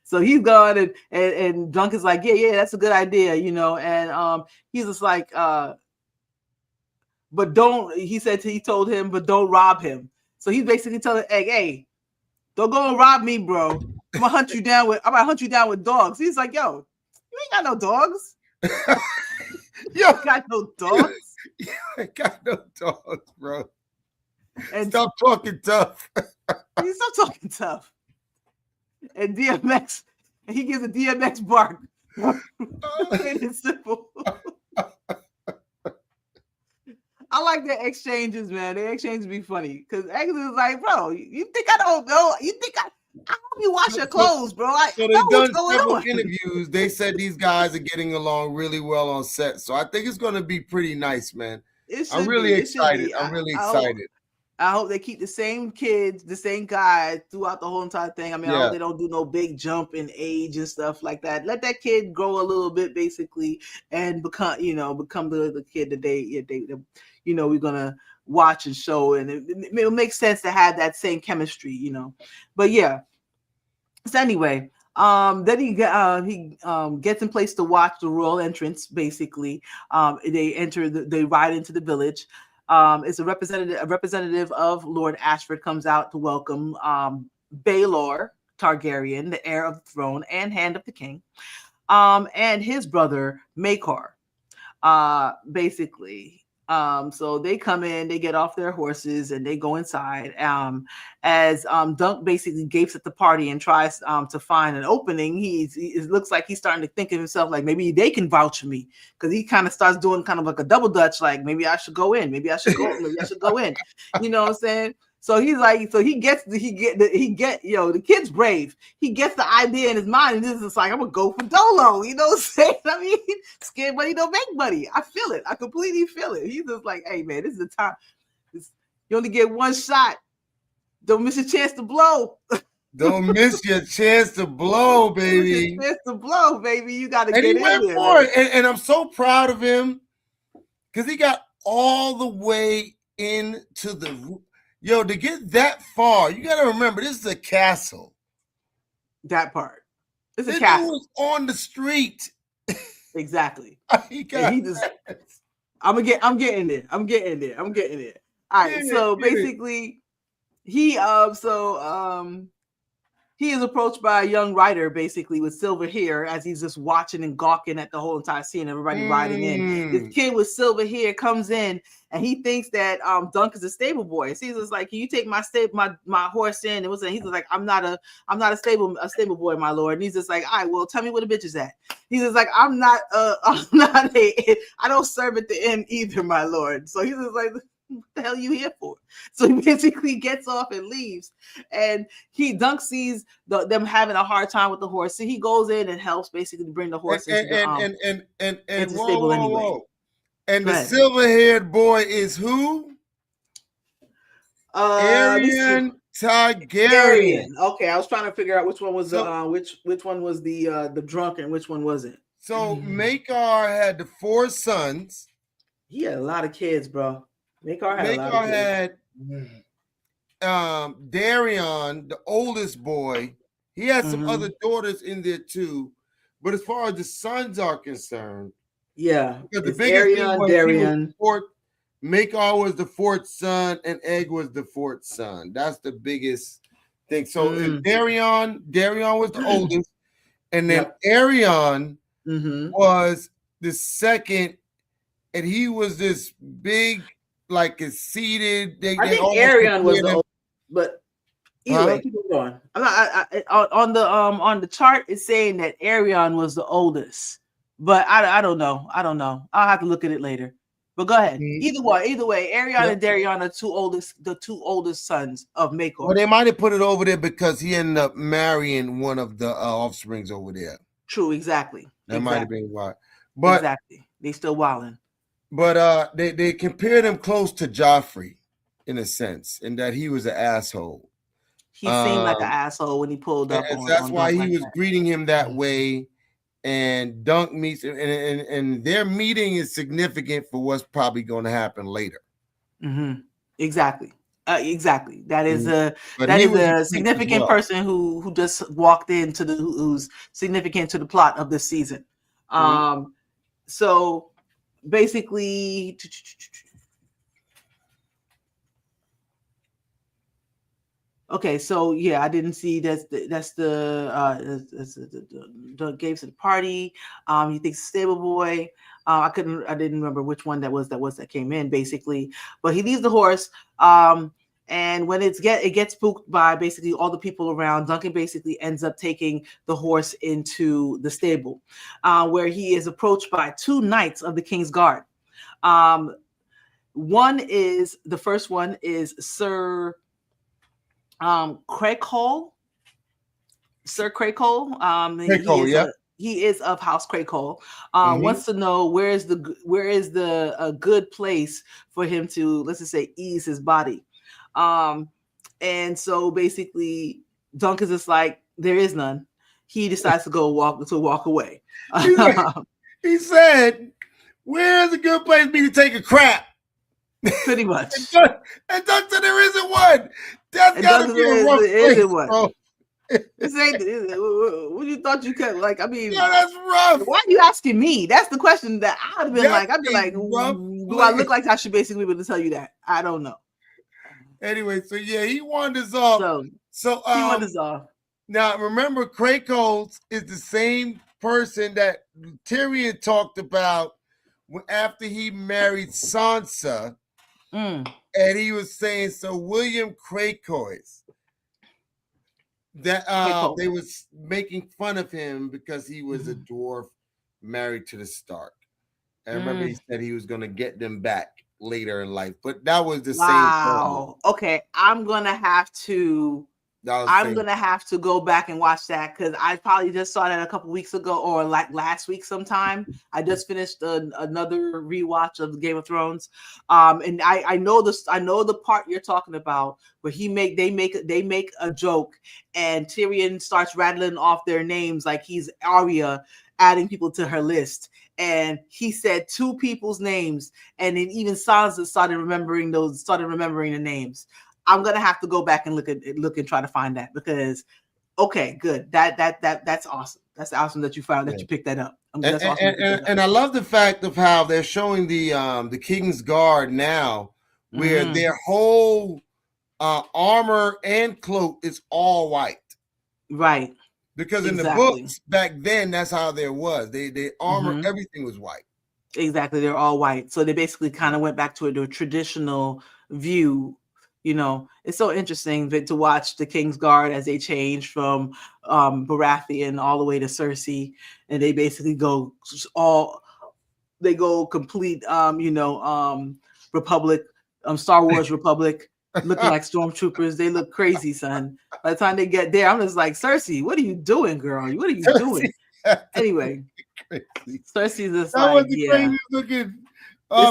So he's gone and Dunk is like, yeah, that's a good idea, you know. And he's just like, but don't, he told him, but don't rob him. So he's basically telling Egg, hey, don't go and rob me, bro. I'm gonna hunt you down with dogs. He's like, yo, you ain't got no dogs. Yo, got no dogs. I got no dogs, bro. And stop talking tough. Stop talking tough. And DMX, he gives a DMX bark. Plain and simple. I like their exchanges, man. Their exchanges be funny because X is like, bro, you think I don't know? You think I hope you wash your clothes, bro? So they've done several interviews. They said these guys are getting along really well on set, so I think it's going to be pretty nice, man. I'm really excited. I hope they keep the same kids, the same guys throughout the whole entire thing. I mean, I hope they don't do no big jump in age and stuff like that. Let that kid grow a little bit, basically, and become the kid that they we're gonna watch and show, and it makes sense to have that same chemistry, you know. But yeah. So anyway, then he gets in place to watch the royal entrance. Basically, they ride into the village. It's a representative of Lord Ashford comes out to welcome Baelor Targaryen, the heir of the throne and hand of the king, and his brother Makar. Basically, So they come in, they get off their horses, and they go inside. As Dunk basically gapes at the party and tries to find an opening, it looks like he's starting to think of himself like maybe they can vouch for me, because he kind of starts doing kind of like a double dutch, like maybe I should go in, maybe I should go in. You know what I'm saying? So he's like, so the kid's brave. He gets the idea in his mind, and this is like, I'm gonna go for Dolo. You know what I'm saying? I mean, scared money don't make money. I feel it. I completely feel it. He's just like, hey man, this is the time. You only get one shot. Don't miss your chance to blow. Don't miss your chance to blow, baby. Chance to blow, baby. You got to get in there. And he went for it. And I'm so proud of him because he got all the way into the. Yo, to get that far, you got to remember, this is a castle. That part. It's this a castle. Was on the street. Exactly. I'm getting there. All right. So basically, he is approached by a young rider, basically with silver hair, as he's just watching and gawking at the whole entire scene. Everybody riding in. This kid with silver hair comes in, and he thinks that Dunk is a stable boy. So he's just like, "Can you take my horse in?" And he's like, "I'm not a stable boy, my lord." And he's just like, "All right, well, tell me where the bitch is at." He's just like, I don't serve at the inn either, my lord. So he's just like, what the hell are you here for? So he basically gets off and leaves, and Dunk sees them having a hard time with the horse, so he goes in and helps basically bring the horse into the stable anyway. And the silver-haired boy is who? Aerion Targaryen. Okay, I was trying to figure out which one was which one was the drunk and which one wasn't. So Maekar had the 4 sons. He had a lot of kids, bro. Maekar had Darion, the oldest boy. He had some other daughters in there too, but as far as the sons are concerned, yeah, because the biggest thing was Darion. Maekar was the 4th son, and Egg was the 4th son. That's the biggest thing. So Darion was the oldest, and then Aerion was the second, and he was this big. Like it's seated. I think Aerion was the oldest, but either way, keep going. I'm not on the chart. It's saying that Aerion was the oldest, but I don't know. I'll have to look at it later. But go ahead. Either way, Aerion and Darion are the two oldest sons of Maekar. Well, they might have put it over there because he ended up marrying one of the offsprings over there. True, exactly. That might have been why. But exactly, they still wilding. But they compared him close to Joffrey in a sense, in that he was an asshole. He seemed like an asshole when he pulled up. That's why he was greeting him that way. And Dunk meets him, and their meeting is significant for what's probably going to happen later. Exactly. That is a significant person who just walked into who's significant to the plot of this season. So. Basically, okay. So yeah, I didn't see that's the Gabe's at the party. He thinks stable boy. I didn't remember which one that came in basically, but he leaves the horse. And when it gets spooked by basically all the people around, Duncan basically ends up taking the horse into the stable, where he is approached by 2 knights of the King's Guard. The first one is Sir Crackhole. Sir Crackhole. He is of House Crackhole. Wants to know where is the good place for him to, let's just say, ease his body. And so basically Dunk is just like, there is none. He decides to walk away. He said, where's a good place for me to take a crap? Pretty much. And Dunk said there isn't one. That's gotta be a rough place, bro. This ain't what you thought you could, like, I mean, yeah, that's rough. Why are you asking me? That's the question that I'd be like, do I look like I should basically be able to tell you that? I don't know. Anyway, so yeah, he wanders off. So he wanders off. Now remember, Crackhole is the same person that Tyrion talked about after he married Sansa, Mm. and he was saying, so William Krakois, that Krakow. they was making fun of him because he was a dwarf married to the Stark. I remember he said he was going to get them back later in life, but that was the same thing. Okay, I'm gonna have to go back and watch that because I probably just saw that a couple weeks ago or like last week sometime. I just finished another rewatch of Game of Thrones, and I know this. I know the part you're talking about where they make a joke and Tyrion starts rattling off their names like he's Arya, adding people to her list. And he said 2 people's names, and then even Sansa started remembering the names. I'm gonna have to go back and look and try to find that because, okay, good. That's awesome. That's awesome that you found that you picked that up. That's awesome. And I love the fact of how they're showing the King's Guard now, where their whole armor and cloak is all white. Right. Because in the books back then, that's how there was. They armor, everything was white. Exactly, they're all white. So they basically kind of went back to a traditional view. You know, it's so interesting to watch the King's Guard as they change from Baratheon all the way to Cersei, and they basically go complete Republic, Star Wars Republic. Looking like stormtroopers. They look crazy, son. By the time they get there, I'm just like, Cersei, what are you doing, girl? What are you doing? Anyway, Cersei's just that like, was the craziest looking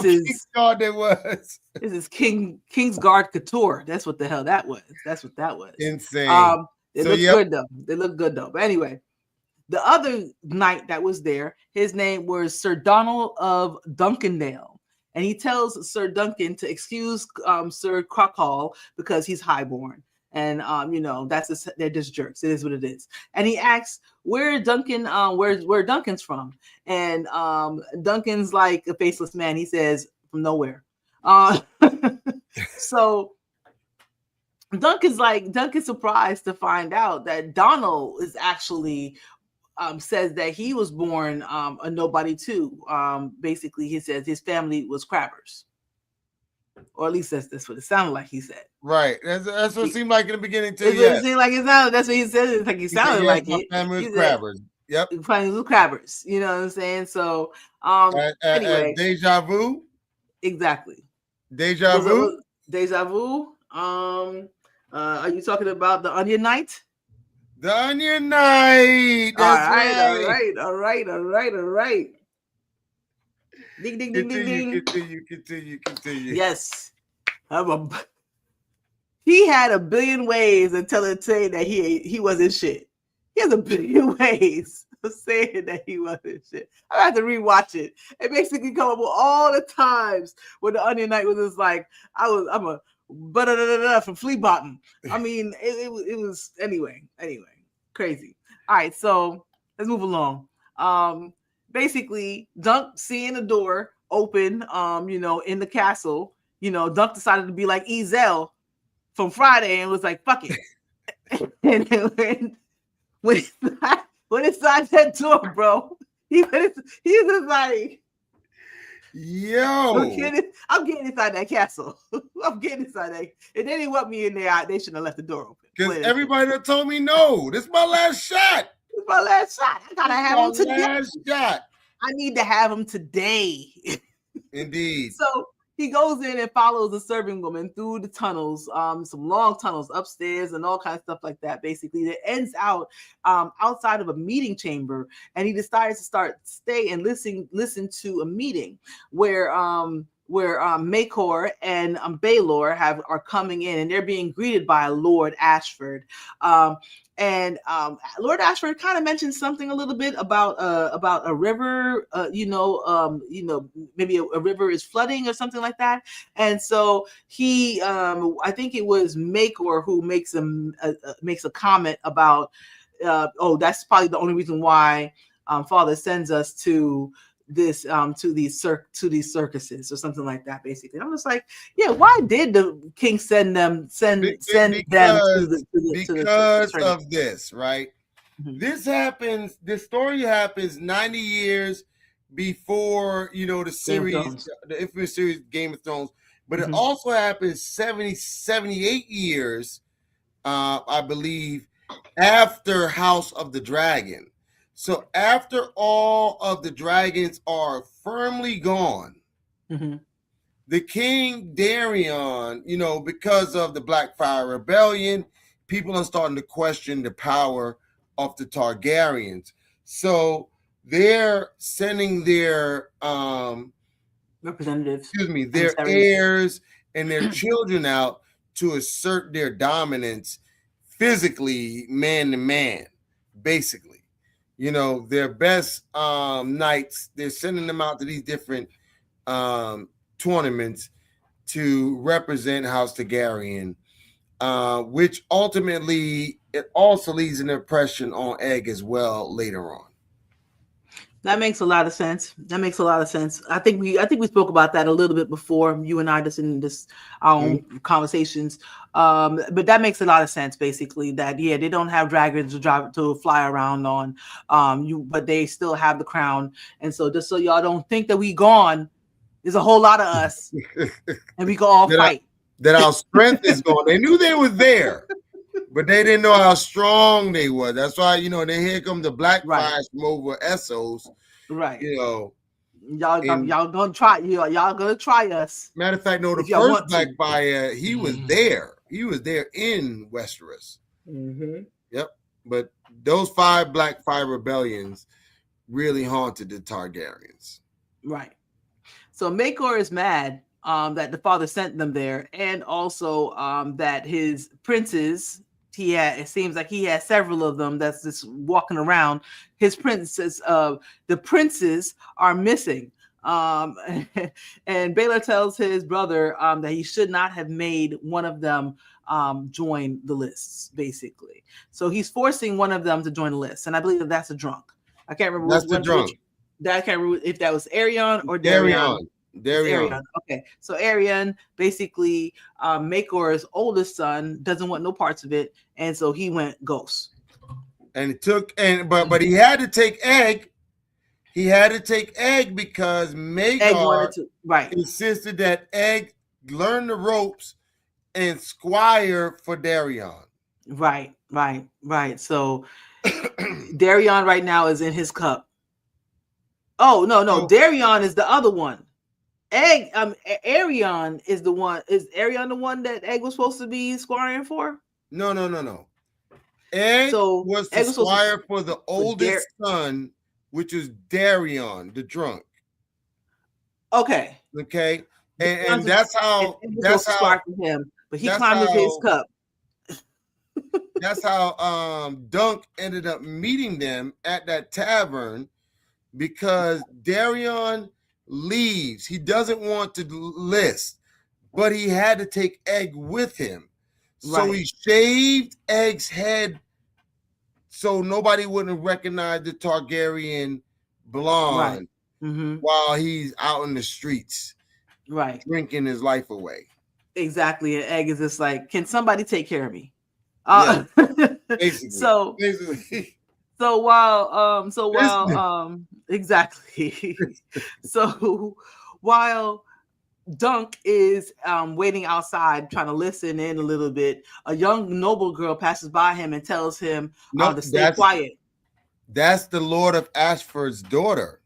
King's Guard there was. This is King's Guard Couture. That's what the hell that was. That's what that was. Insane. They look good though. They look good though. But anyway, the other knight that was there, his name was Sir Donald of Dunkendale. And he tells Sir Duncan to excuse Sir Crackall because he's highborn. And they're just jerks. It is what it is. And he asks where Duncan's from. And Duncan's like a faceless man. He says, from nowhere. So Duncan's surprised to find out that Donald is actually says that he was born a nobody too. Basically, he says his family was crabbers, or at least that's what it sounded like. He said, right. That's what it seemed like in the beginning too. It seemed like it sounded. That's what he said. It's like he sounded like it. Family was crabbers. Yep. Family was crabbers. You know what I'm saying? So, anyway, deja vu. Exactly. Deja vu. Deja vu. Are you talking about the Onion Knight? The Onion Knight. That's all right. Ding, ding, ding, ding, ding. Continue. Yes. He had a billion ways until saying that he wasn't shit. He has a billion ways of saying that he wasn't shit. I have to rewatch it. It basically come up with all the times when the Onion Knight was just like, I'm a from flea bottom. I mean, it was anyway, crazy. All right, so let's move along. Basically, Dunk seeing the door open, in the castle, Dunk decided to be like Ezel from Friday and was like, fuck it. And then when inside that door, bro, he was just like, yo, I'm getting inside that castle. I'm getting inside that. And then he want me in there. They shouldn't have left the door open. Because everybody that told me no. This is my last shot. It's my last shot. I gotta have him today. Last shot. I need to have him today. Indeed. So he goes in and follows the serving woman through the tunnels, some long tunnels upstairs and all kinds of stuff like that. Basically, it ends out outside of a meeting chamber, and he decides to stay and listen to a meeting where Maekor and Baelor are coming in, and they're being greeted by Lord Ashford. And Lord Ashford kind of mentioned something a little bit about a river, maybe a river is flooding or something like that. And so he, I think it was Maekor who makes a comment about, that's probably the only reason why Father sends us to this to these circuses or something like that, basically. And I'm just like, yeah, why did the king send them to this, right? Mm-hmm. This story happens 90 years before, you know, the series, the infamous series Game of Thrones, but it also happened 78 years, I believe, after House of the Dragon. So after all of the dragons are firmly gone, the King Darion, you know, because of the Blackfire Rebellion, people are starting to question the power of the Targaryens. So they're sending their representatives, their heirs and their children out to assert their dominance physically, man to man, basically. You know, their best knights, they're sending them out to these different tournaments to represent House Targaryen, which ultimately it also leaves an impression on Egg as well later on. That makes a lot of sense. I think we spoke about that a little bit before, you and I, just in this our own conversations. But that makes a lot of sense. Basically, that they don't have dragons to fly around on, but they still have the crown. And so, just so y'all don't think that we gone, there's a whole lot of us, and we can all fight. That our strength is gone. They knew they was there, but they didn't know how strong they were. That's why, you know, then here come the Blackfire from over Essos. Right. You know, y'all gonna try. Y'all gonna try us. Matter of fact, no, the first Blackfire, he was there. He was there in Westeros. Yep. But those 5 Blackfire rebellions really haunted the Targaryens. Right. So Maegor is mad that the father sent them there, and also that his princes, it seems like he has several of them that's just walking around. His princes, the princes are missing. And Baelor tells his brother that he should not have made one of them join the lists, basically. So he's forcing one of them to join the list, and I believe that's a drunk. I can't remember. That's the drunk. I can't remember if that was Arion or Darion. Arion. Okay, so Arion, basically, Maegor's oldest son, doesn't want no parts of it, and so he went ghost. And it took, but he had to take Egg. He had to take Egg because Maegor insisted that Egg learn the ropes and squire for Darion. Right. So Darion right now is in his cup. Oh no, Darion is the other one. Egg, Arion is the one. Is Arion the one that Egg was supposed to be squiring for? No. Egg was the squire for the oldest son, which is Darion, the drunk. Okay. And that's how for him, but he climbed his cup. That's how Dunk ended up meeting them at that tavern, because Darion leaves. He doesn't want to list, but he had to take Egg with him. So he shaved Egg's head so nobody wouldn't recognize the Targaryen blonde while he's out in the streets, drinking his life away. Exactly. And Egg is just like, can somebody take care of me? Basically. So while exactly. So while Dunk is waiting outside trying to listen in a little bit, a young noble girl passes by him and tells him to stay quiet. That's the Lord of Ashford's daughter.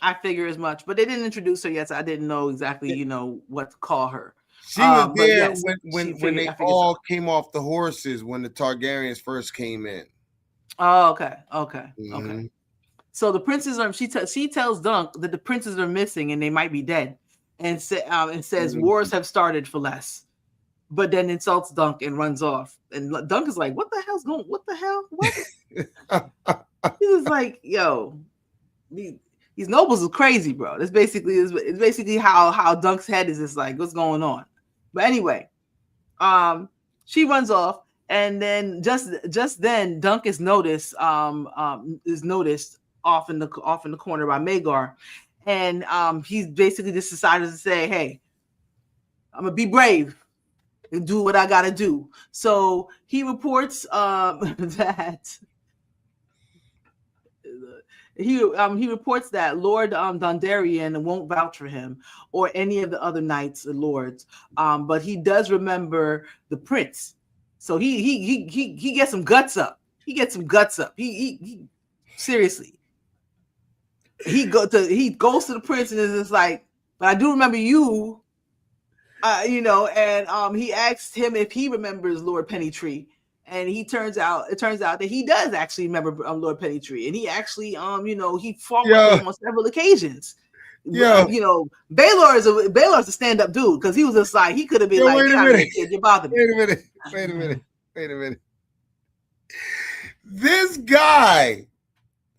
I figure as much, but they didn't introduce her yet, so I didn't know exactly, what to call her. She was there when they all came off the horses when the Targaryens first came in. Oh, okay. So the princes are. She tells Dunk that the princes are missing and they might be dead, and says wars have started for less, but then insults Dunk and runs off. And Dunk is like, "What the hell's going? What the hell? What?" He's like, "Yo, these nobles is crazy, bro." It's basically how Dunk's head is just like, "What's going on?" But anyway, she runs off. And then just then, Dunk is noticed off in the corner by Maegor, and he's basically just decided to say, "Hey, I'm gonna be brave and do what I gotta do." So he reports that he reports that Lord Dondarrion won't vouch for him or any of the other knights and lords, but he does remember the prince. So he gets some guts up. He gets some guts up. He seriously. He goes to the prince and is just like, but I do remember you, you know, and he asked him if he remembers Lord Pennytree. And it turns out that he does actually remember Lord Pennytree, and he actually, you know, he fought with him on several occasions. Yeah, you know, Baylor's a stand-up dude because he was just like he could have been like, wait a minute, kid, you bother me. Wait a minute. This guy,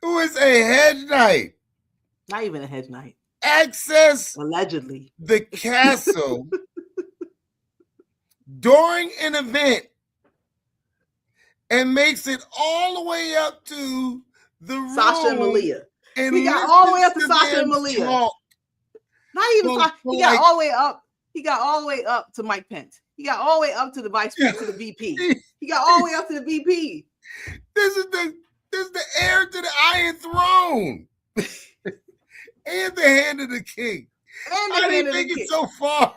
who is a hedge knight, not even a hedge knight, access allegedly the castle during an event. And makes it all the way up to the Sasha room and Malia. And he got all the way up to Sasha and Malia. Talk. Not even Sasha. He got all the way up. He got all the way up to Mike Pence. He got all the way up to the vice to the VP. He got all the way up to the VP. This is the heir to the Iron Throne. And the hand of the king. How did he make it so far?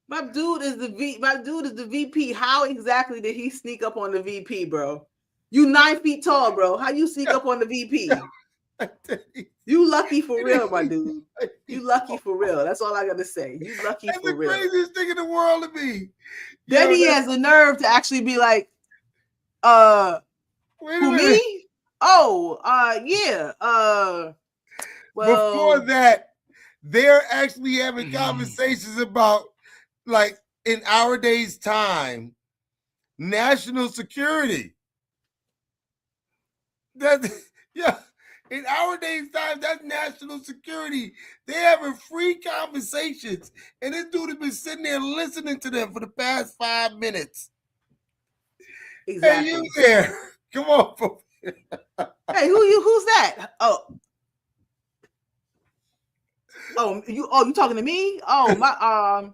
My dude is the VP. How exactly did he sneak up on the VP, bro? You 9 feet tall, bro. How you sneak up on the VP? You lucky for real, my dude. You lucky for real. That's all I gotta say. You lucky for real. That's the craziest thing in the world to me. Then he has the nerve to actually be like, who, me? Oh, yeah. Well, before that, they're actually having conversations about, like, in our day's time, national security. In our day's time, that's national security. They're having free conversations, and this dude has been sitting there listening to them for the past 5 minutes. Exactly. Hey, you there? Come on. Hey, who's that? You talking to me? Oh, my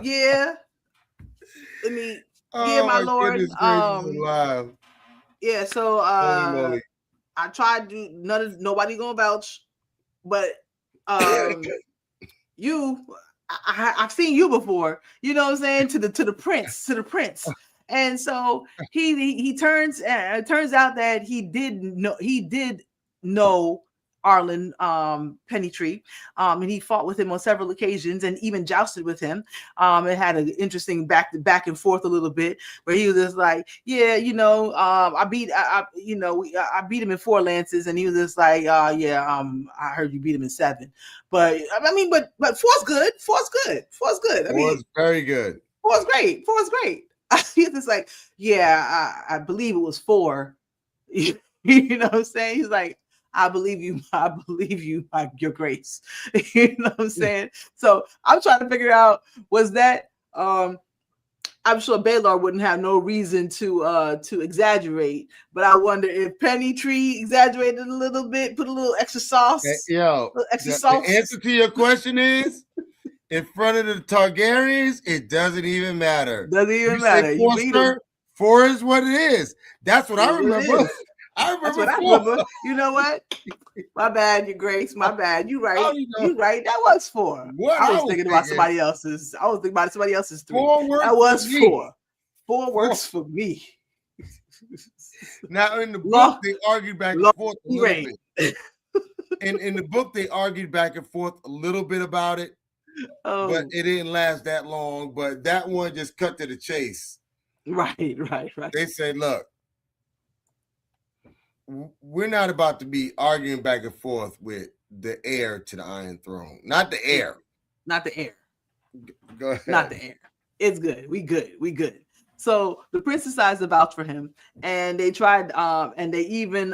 yeah. Let me my lord. Yeah, so I tried to nobody gonna vouch, but I've seen you before, you know what I'm saying, to the prince. And so he turns it turns out that he did know Arlen Pennytree, and he fought with him on several occasions and even jousted with him. It had an interesting back and forth a little bit where he was just like, yeah, you know, I beat him in 4 lances, and he was just like, I heard you beat him in 7. But I mean, but 4's good. 4's good. I mean, 4's very good. 4's great. 4's great. He's just like, yeah, I believe it was 4. You know what I'm saying? He's like, I believe you, your grace. You know what I'm saying? So I'm trying to figure out, was that I'm sure Baylor wouldn't have no reason to exaggerate, but I wonder if Pennytree exaggerated a little bit, put a little extra sauce. The answer to your question is, in front of the Targaryens, it doesn't even matter. Doesn't even matter. 4 is what it is. That's what I remember. I remember. You know what? My bad, your grace. My bad. You right. You right. That was 4. I was thinking about somebody else's. I was thinking about somebody else's 3. 4 works. That was 4. 4 works for me. Now in the book, they argued back and forth a little bit. And in the book, they argued back and forth a little bit about it, but it didn't last that long. But that one just cut to the chase. Right. They said, look, we're not about to be arguing back and forth with the heir to the Iron Throne. Not the heir. Not the heir. Go ahead. Not the heir. It's good. We good. So the prince decides to vouch for him, and they tried, and they even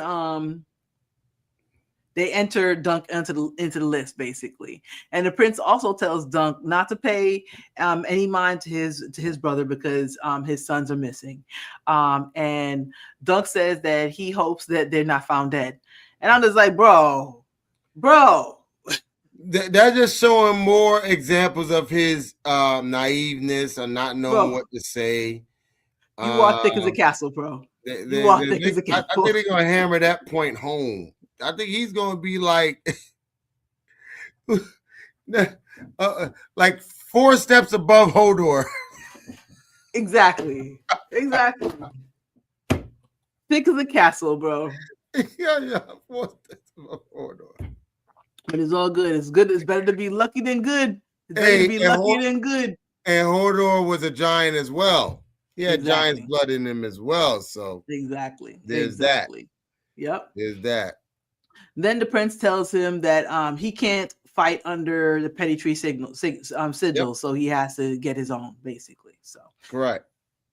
they enter Dunk into the list, basically. And the prince also tells Dunk not to pay any mind to his brother because his sons are missing. And Dunk says that he hopes that they're not found dead. And I'm just like, bro. That's just showing more examples of his naiveness or not knowing what to say. You are thick as a castle, bro. You are thick as a cat. I think they're gonna hammer that point home. I think he's gonna be like, like 4 steps above Hodor. Exactly. Thick as a castle, bro. yeah, 4 steps above Hodor. But it's all good. It's good. It's better to be lucky than good. It's better to be lucky than good. And Hodor was a giant as well. He had giant's blood in him as well. So there's that. Yep. There's that. Then the prince tells him that he can't fight under the petty tree sigil, so he has to get his own, basically. So correct.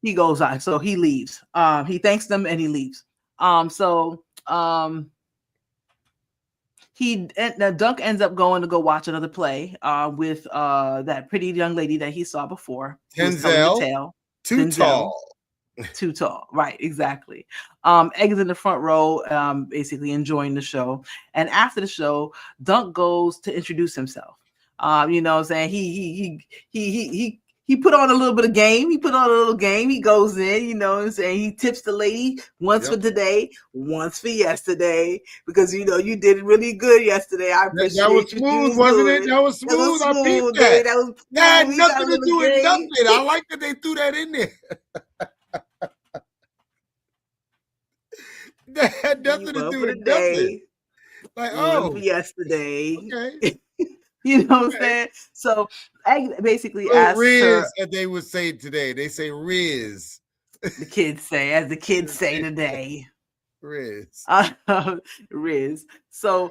He goes out, so he leaves. He thanks them and he leaves. Dunk ends up going to go watch another play with that pretty young lady that he saw before. Tenzel. Too tall. Right, exactly. Egg is in the front row, basically enjoying the show. And after the show, Dunk goes to introduce himself. You know what I'm saying? He put on a little bit of game. He goes in, you know what I'm saying? He tips the lady once for today, once for yesterday, because you know you did really good yesterday. I appreciate that was smooth, wasn't it? That was smooth. I peeped that. That had nothing to do with nothing. I like that they threw that in there. That had nothing to do with nothing. Like, yesterday. Okay. You know what I'm saying? So I basically asked Riz, her, as they would say today. They say Riz. The kids say today. Riz. Riz. So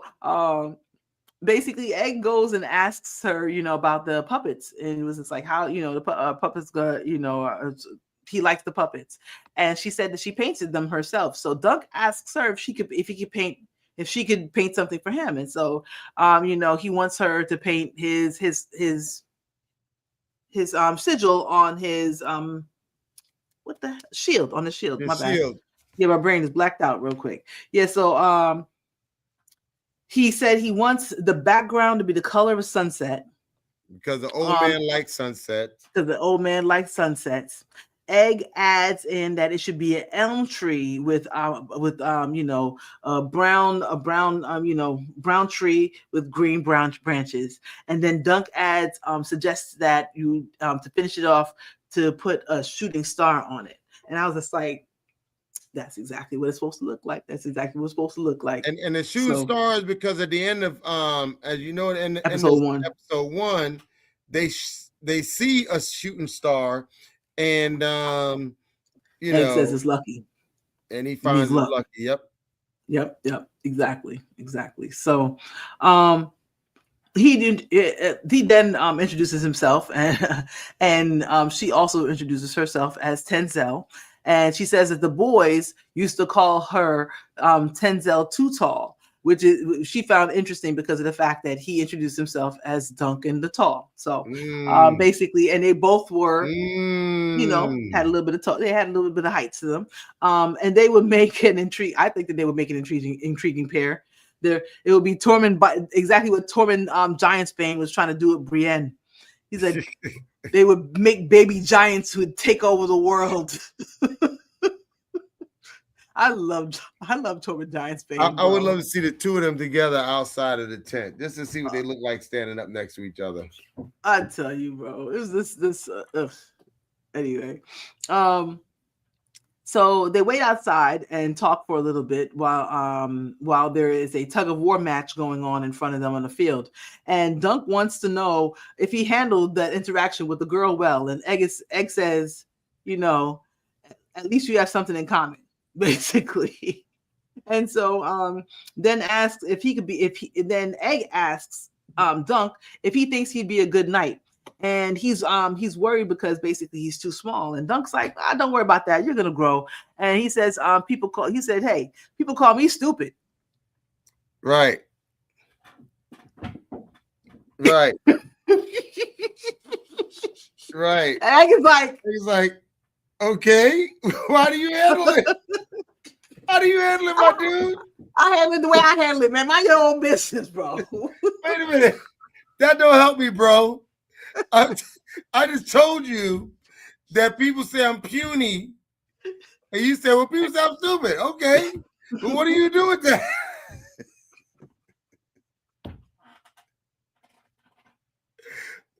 basically Egg goes and asks her, you know, about the puppets. And it was just like, how, you know, the puppets got, you know, he likes the puppets. And she said that she painted them herself. So Dunk asks her if she could paint something for him. And so you know, he wants her to paint his sigil on his shield, on the shield. My bad. Yeah, my brain is blacked out real quick. Yeah, so he said he wants the background to be the color of a sunset. Because the old man likes sunsets. Because the old man likes sunsets. Egg adds in that it should be an elm tree with you know, brown tree with green brown branches. And then Dunk adds suggests that you to finish it off to put a shooting star on it. And I was just like, that's exactly what it's supposed to look like. And the shooting stars, because at the end of as you know, in episode 1, they see a shooting star. And you know, says it's lucky, and he finds it lucky. Yep, exactly. So he then introduces himself, and she also introduces herself as Tenzel, and she says that the boys used to call her Tenzel Too Tall, which she found interesting because of the fact that he introduced himself as Duncan the Tall. So basically, and they both were, you know, had a little bit of tall. They had a little bit of height to them, and they would make an intrigue. I think that they would make an intriguing pair. It would be Tormund, exactly what Tormund Giantsbane was trying to do with Brienne. He said they would make baby giants who would take over the world. I love Tormund Giantsbane. I would love to see the two of them together outside of the tent, just to see what they look like standing up next to each other. I tell you, bro, it was this. Anyway, so they wait outside and talk for a little bit while there is a tug of war match going on in front of them on the field. And Dunk wants to know if he handled that interaction with the girl well. And Egg says, you know, at least you have something in common, basically. And so then asks if he could be, then Egg asks Dunk if he thinks he'd be a good knight. And he's worried because basically he's too small. And Dunk's like, don't worry about that. You're gonna grow. And he says, people call me stupid. Right. Right. Right. And he's like, okay, why do you handle it? How do you handle it, my dude? I handle it the way I handle it, man. Mind your own business, bro. Wait a minute. That don't help me, bro. I just told you that people say I'm puny And you said, well, people say I'm stupid. Okay. But what do you do with that?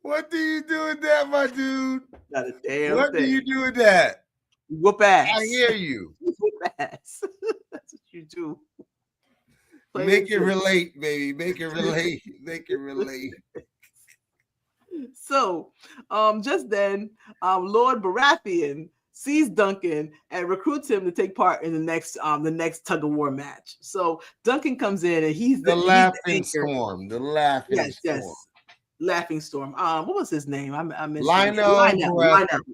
What do you do with that, my dude? Not a damn What thing. do you do with that? Whoop ass. I hear you. Whoop ass. That's what you do. Make it relate, baby. Make it relate. Make it relate. So, just then, Lord Baratheon sees Duncan and recruits him to take part in the next tug of war match. So Duncan comes in and he's the laughing he's the storm. The laughing storm. Yes. Laughing Storm. What was his name? I missed Lionel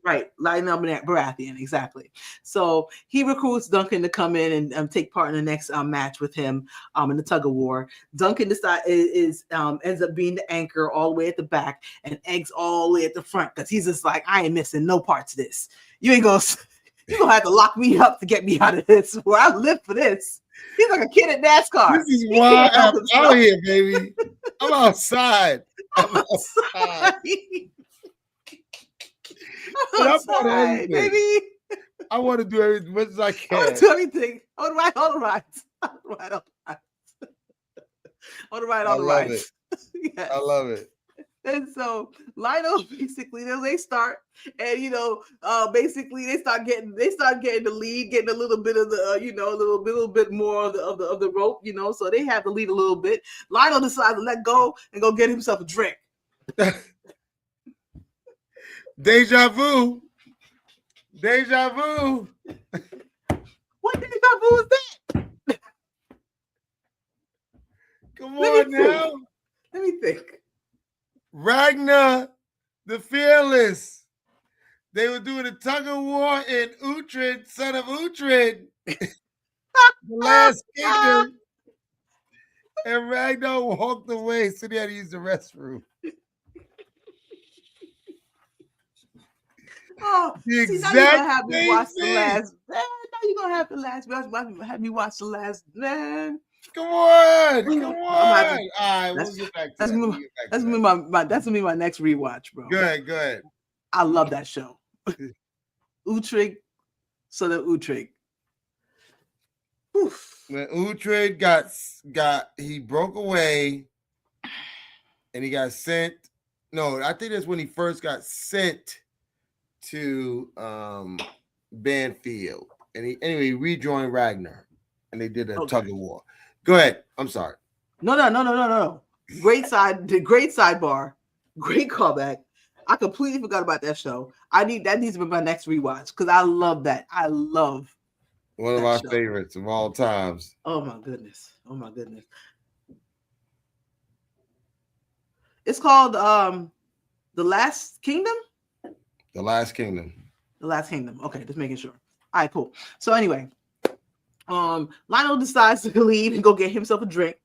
Baratheon, exactly. So he recruits Duncan to come in and take part in the next match with him in the tug of war. Duncan ends up being the anchor all the way at the back and Eggs all the way at the front because he's just like, I ain't missing no parts of this. You're gonna have to lock me up to get me out of this. Where I live for this. He's like a kid at NASCAR. This is why I'm out here, baby. I'm outside. I'm outside. Baby. I want to do everything as much as I can. I want to do everything. I want to ride all the rides. I want to ride all the rides. Yes. I love it. And so Lionel basically they start, and basically they start getting the lead, getting a little bit of the a little bit more of the rope, so they have the lead a little bit. Lionel decides to let go and go get himself a drink. Deja vu. Deja vu. What deja vu is that? Come on now. Let me think. Ragnar, the Fearless. They were doing a tug of war in Uhtred, son of Uhtred, the last kingdom. And Ragnar walked away, so they had to use the restroom. Oh, the exact now you're gonna have me watch thing. The last. Man, now you're gonna have have me watch the last. Man, come on. All right, we'll get back to that's that. That's gonna be my next rewatch, bro. Go ahead. I love that show. Uhtred, so the Uhtred. When Uhtred he broke away, and he got sent. No, I think that's when he first got sent to Banfield, and he rejoined Ragnar, and they did a tug of war. Go ahead. I'm sorry. No. Great sidebar. Great callback. I completely forgot about that show. That needs to be my next rewatch because I love that. I love one of my favorites of all times. Oh my goodness. It's called The Last Kingdom. The Last Kingdom. Okay, just making sure. All right, cool. So anyway, Lionel decides to leave and go get himself a drink.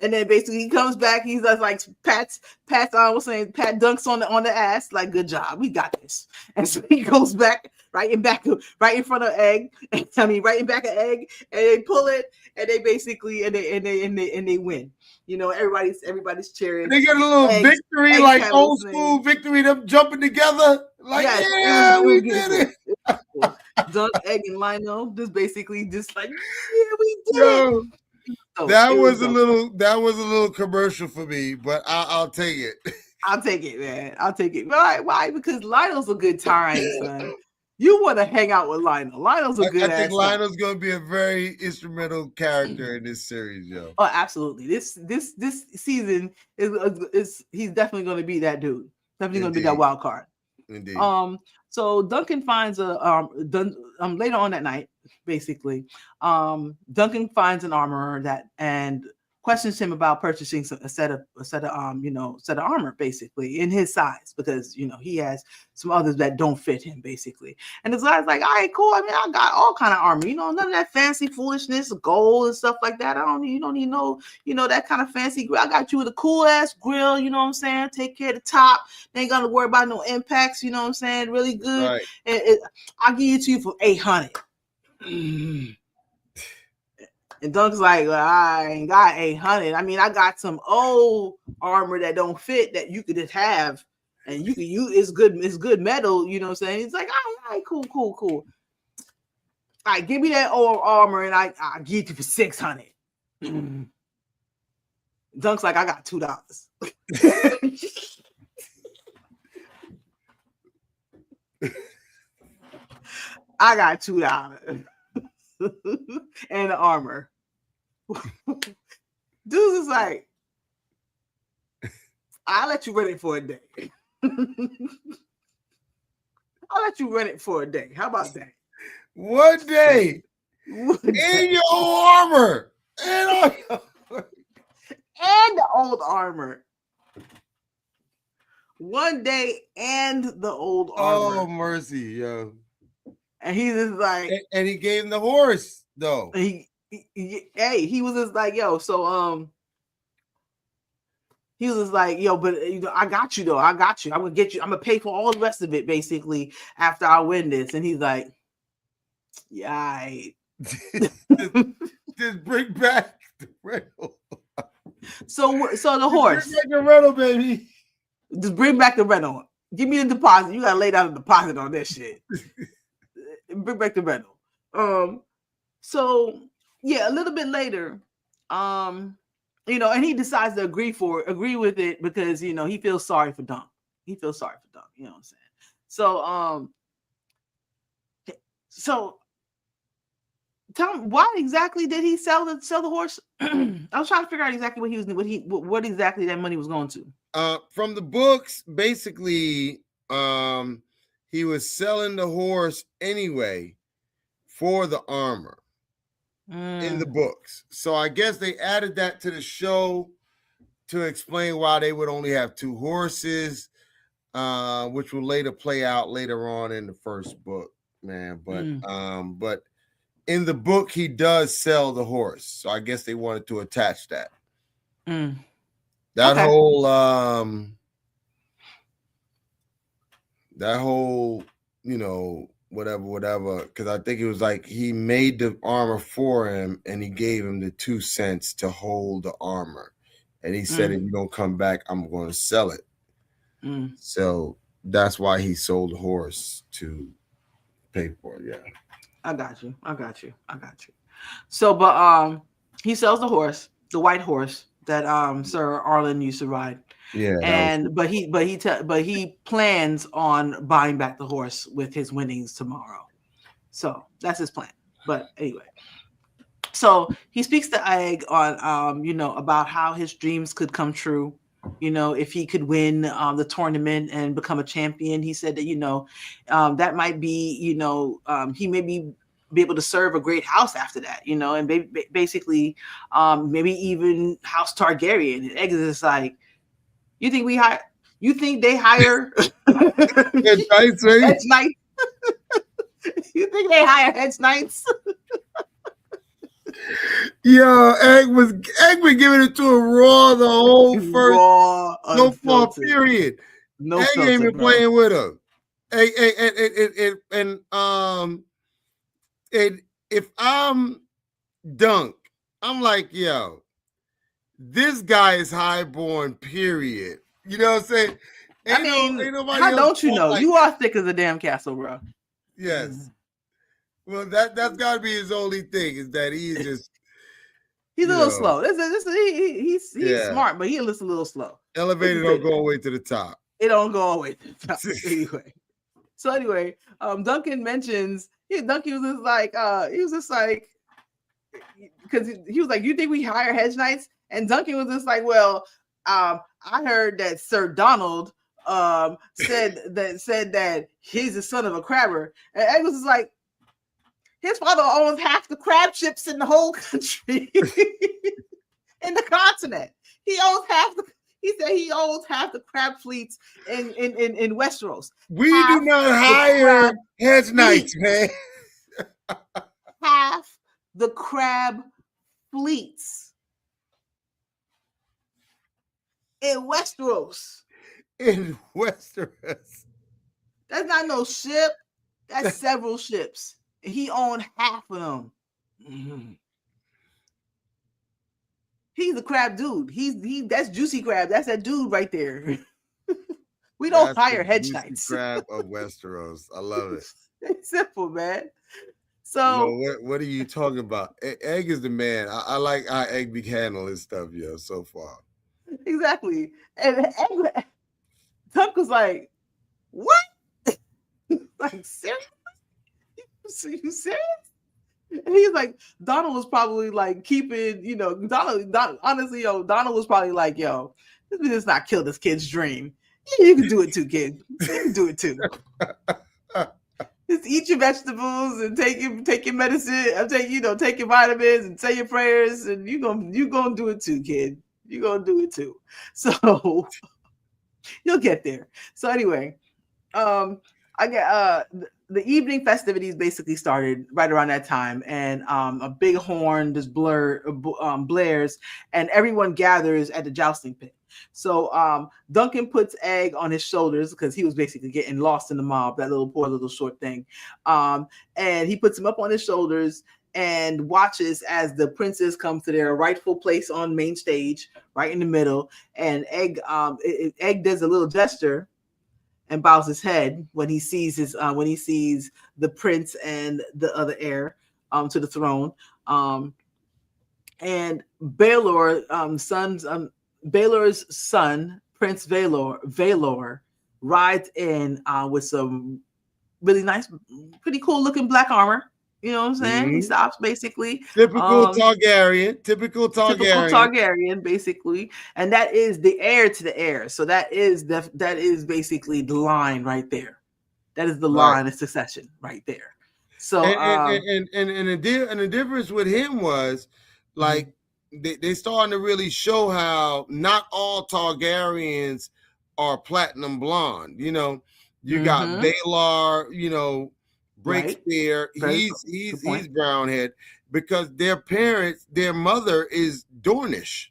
And then basically he comes back. He's like Pat dunks on the ass. Like, good job, we got this. And so he goes back right in front of Egg. Right in back of Egg, and they pull it, and they basically and they win. Everybody's cheering. They get a little victory, like old school victory. Them jumping together, like we did it. Dunk, Egg, and Lionel just basically just like we did it. So that was a little commercial for me, but I'll take it. I'll take it, man. I'll take it. Why? Because Lionel's a good time, son. You want to hang out with Lionel. Lionel's a good. I think Lionel's going to be a very instrumental character in this series, yo. Oh, absolutely. This season is he's definitely going to be that dude. Definitely going to be that wild card. Indeed. So Duncan finds later on that night, basically, Duncan finds an armorer and questions him about purchasing a set of armor, basically in his size, because he has some others that don't fit him, basically. And this guy's like, all right, cool. I mean, I got all kind of armor, none of that fancy foolishness, gold and stuff like that. You don't need no, that kind of fancy grill. I got you with a cool ass grill, you know what I'm saying? Take care of the top. They ain't gonna worry about no impacts, you know what I'm saying? Really good. Right. And I'll give it to you for 800. And Dunk's like, well, I ain't got 800. I mean, I got some old armor that don't fit that you could just have, and you can use. It's good metal, you know what I'm saying? It's like, all right, cool. All right, give me that old armor, and I'll get you for $600. Dunk's like, I got $2. I got $2 and the armor. Dude is like, I'll let you run it for a day. I'll let you run it for a day. How about that? 1 day. In your armor. And the old armor. 1 day and the old armor. Oh, mercy, yo. And he's just like, and he gave him the horse, though. He was just like, yo, so he was just like, yo, but I got you though. I got you. I'm gonna get you. I'm gonna pay for all the rest of it basically after I win this. And he's like, yeah, just bring back the rental. So the horse. Bring back the rental, baby. Just bring back the rental. Give me the deposit. You gotta lay down a deposit on this shit. Bring back the rental. So yeah, a little bit later, and he decides to agree with it because he feels sorry for Dunk. You know what I'm saying? So tell me, why exactly did he sell the horse? I was trying to figure out exactly what exactly that money was going to. From the books, basically, he was selling the horse anyway for the armor in the books. So I guess they added that to the show to explain why they would only have 2 horses, which will later play out later on in the first book, man. But in the book, he does sell the horse. So I guess they wanted to attach that. That whole, whatever, because I think it was like he made the armor for him and he gave him the 2 cents to hold the armor. And he said, if you don't come back, I'm going to sell it. So that's why he sold the horse to pay for it. Yeah. I got you. So, but he sells the horse, the white horse that Sir Arlen used to ride. Yeah. And but he plans on buying back the horse with his winnings tomorrow. So that's his plan. But anyway, so he speaks to Egg on about how his dreams could come true. If he could win the tournament and become a champion. He said that that might be he may be able to serve a great house after that. And basically maybe even House Targaryen. And Egg is just like, you think they hire Hedge knights, right? Hedge knights? You think they hire hedge knights? Yo, Egg been giving it to him raw the whole first no fault period. No Egg filter, ain't been playing with him. And if I'm Dunk, I'm like, yo, this guy is highborn, period. You know what I'm saying? Ain't nobody how don't you know? Like you are thick as a damn castle, bro. Yes. Well, that's got to be his only thing, is that he's just he's a little slow. He's smart, but he's a little slow. Elevator don't go all the way to the top. It don't go all the way to the top. Anyway. Duncan mentions Duncan was just like because he was like, you think we hire hedge knights? And Duncan was just like, well, I heard that Sir Donald said that he's the son of a crabber. And Egg was just like, his father owns half the crab ships in the whole country, in the continent. He said he owns half the crab fleets in Westeros. We do not hire hedge knights, man. Half the crab fleets in Westeros. In Westeros. That's not no ship. That's several ships. He owned half of them. Mm-hmm. He's a crab dude. That's Juicy Crab. That's that dude right there. We don't hire hedge knights. Crab of Westeros. I love it. It's simple, man. So what are you talking about? Egg is the man. I like how Egg be handling stuff, so far. exactly. And Tuck was like, what? Like, seriously? You serious? And he's like, Donald was probably like keeping, Donald honestly, Donald was probably like, yo, this does not kill this kid's dream. Yeah, you can do it too, kid. You can do it too. Just eat your vegetables and take your medicine, take your vitamins and say your prayers, and you gonna do it too, kid. You gonna do it too. So you'll get there. So anyway, I get the evening festivities basically started right around that time, and a big horn just blares, and everyone gathers at the jousting pit. So Duncan puts Egg on his shoulders because he was basically getting lost in the mob, that poor little short thing, and he puts him up on his shoulders and watches as the princes come to their rightful place on main stage, right in the middle. And Egg does a little gesture and bows his head when he sees the prince and the other heir to the throne. And Baelor's son, Prince Vaelor, rides in with some really nice, pretty cool looking black armor. You know what I'm saying? Mm-hmm. He stops basically. Typical Targaryen, basically, and that is the heir to the heir. So that is basically the line right there. That is the line of succession right there. So and the difference with him was like they starting to really show how not all Targaryens are platinum blonde. You got Valar, Breakspear, he's brownhead because their mother is Dornish.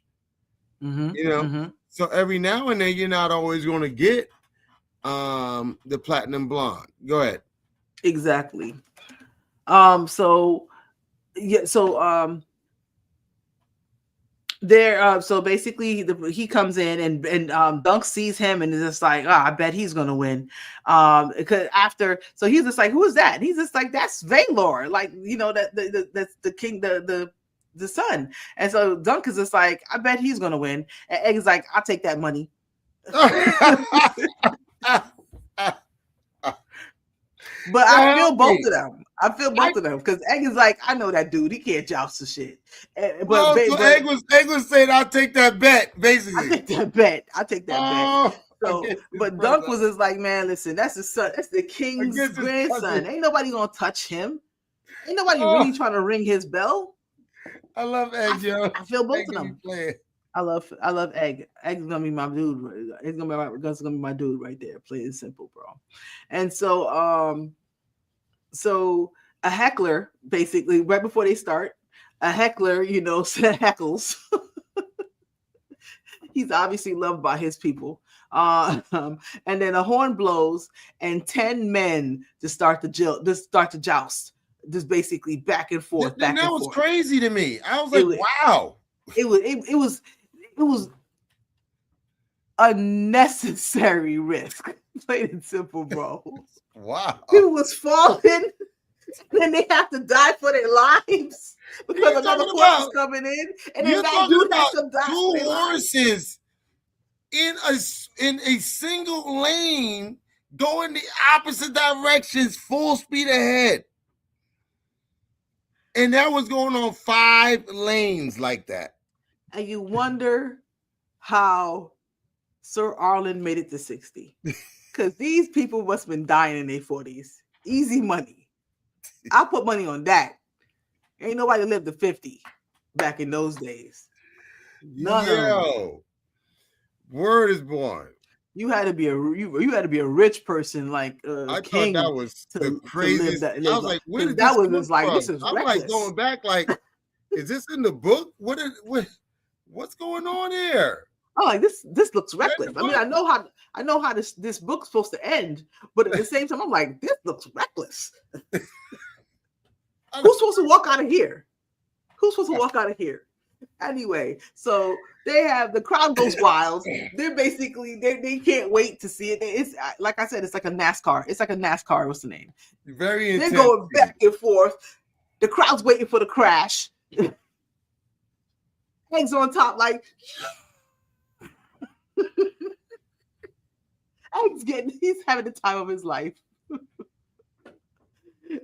So every now and then you're not always going to get the platinum blonde. Go ahead. Exactly. So basically he comes in and Dunk sees him and is just like, I bet he's gonna win. Because so he's just like, who is that? And he's just like, that's Vaelor, like that's the king, the son. And so Dunk is just like, I bet he's gonna win. And Egg's like, I'll take that money. But I feel both of them. Of them because Egg is like, I know that dude. He can't joust the shit. Egg was saying, I'll take that bet. Basically, I'll take that bet. So, but Dunk was just like, man, listen, that's the son. That's the king's grandson. Ain't nobody gonna touch him. Ain't nobody really trying to ring his bell. I love Egg, yo. I feel both of them. I love Egg. Egg's gonna be my dude. It's gonna be my dude right there. Plain and simple, bro. And so a heckler, basically, right before they start, a heckler, heckles. He's obviously loved by his people. And then a horn blows, and 10 men just start to joust, just basically back and forth. That was crazy to me. I was like, wow. It was unnecessary risk. Plain and simple, bro. Wow. People was falling, and they have to die for their lives because another horse is coming in, and then that dude has to die. Two horses in a single lane going the opposite directions, full speed ahead. And that was going on 5 lanes like that. And you wonder how Sir Arlen made it to 60. Because these people must have been dying in their 40s. Easy money. I put money on that. Ain't nobody lived to 50 back in those days. None of them. Word is born. You had to be a rich person like I king. Thought that was the craziest. I was like, where did that this was like this is I'm reckless. like going back, like, is this in the book? What's going on here? I'm like, this looks reckless. I mean, I know how this book's supposed to end, but at the same time, I'm like, this looks reckless. Who's supposed to walk out of here? Anyway, so the crowd goes wild. They're basically they can't wait to see it. It's like I said, it's like a NASCAR. What's the name? Very intense. They're going back and forth. The crowd's waiting for the crash. Egg's on top, like he's having the time of his life.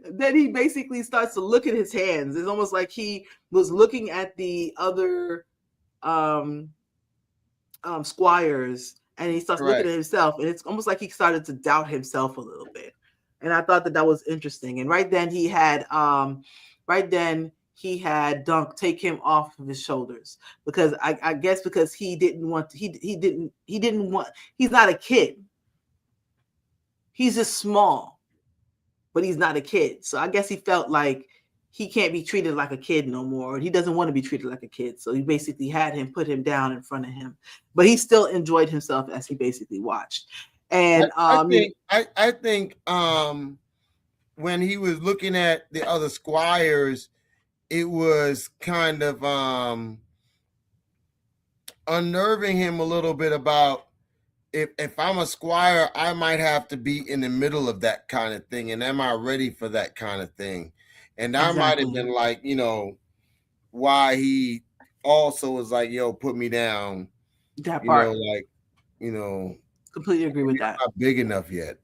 Then he basically starts to look at his hands. It's almost like he was looking at the other squires, and he starts looking at himself, and it's almost like he started to doubt himself a little bit. And I thought that was interesting. And right then he had Dunk take him off of his shoulders, because I guess because he didn't want he's not a kid. He's just small, but he's not a kid. So I guess he felt like he can't be treated like a kid no more. He doesn't want to be treated like a kid. So he basically had him put him down in front of him, but he still enjoyed himself as he basically watched. And I think when he was looking at the other squires, it was kind of unnerving him a little bit about, if I'm a squire, I might have to be in the middle of that kind of thing. And am I ready for that kind of thing? And I might have been like, why he also was like, yo, put me down. That part. Completely agree with that. Not big enough yet.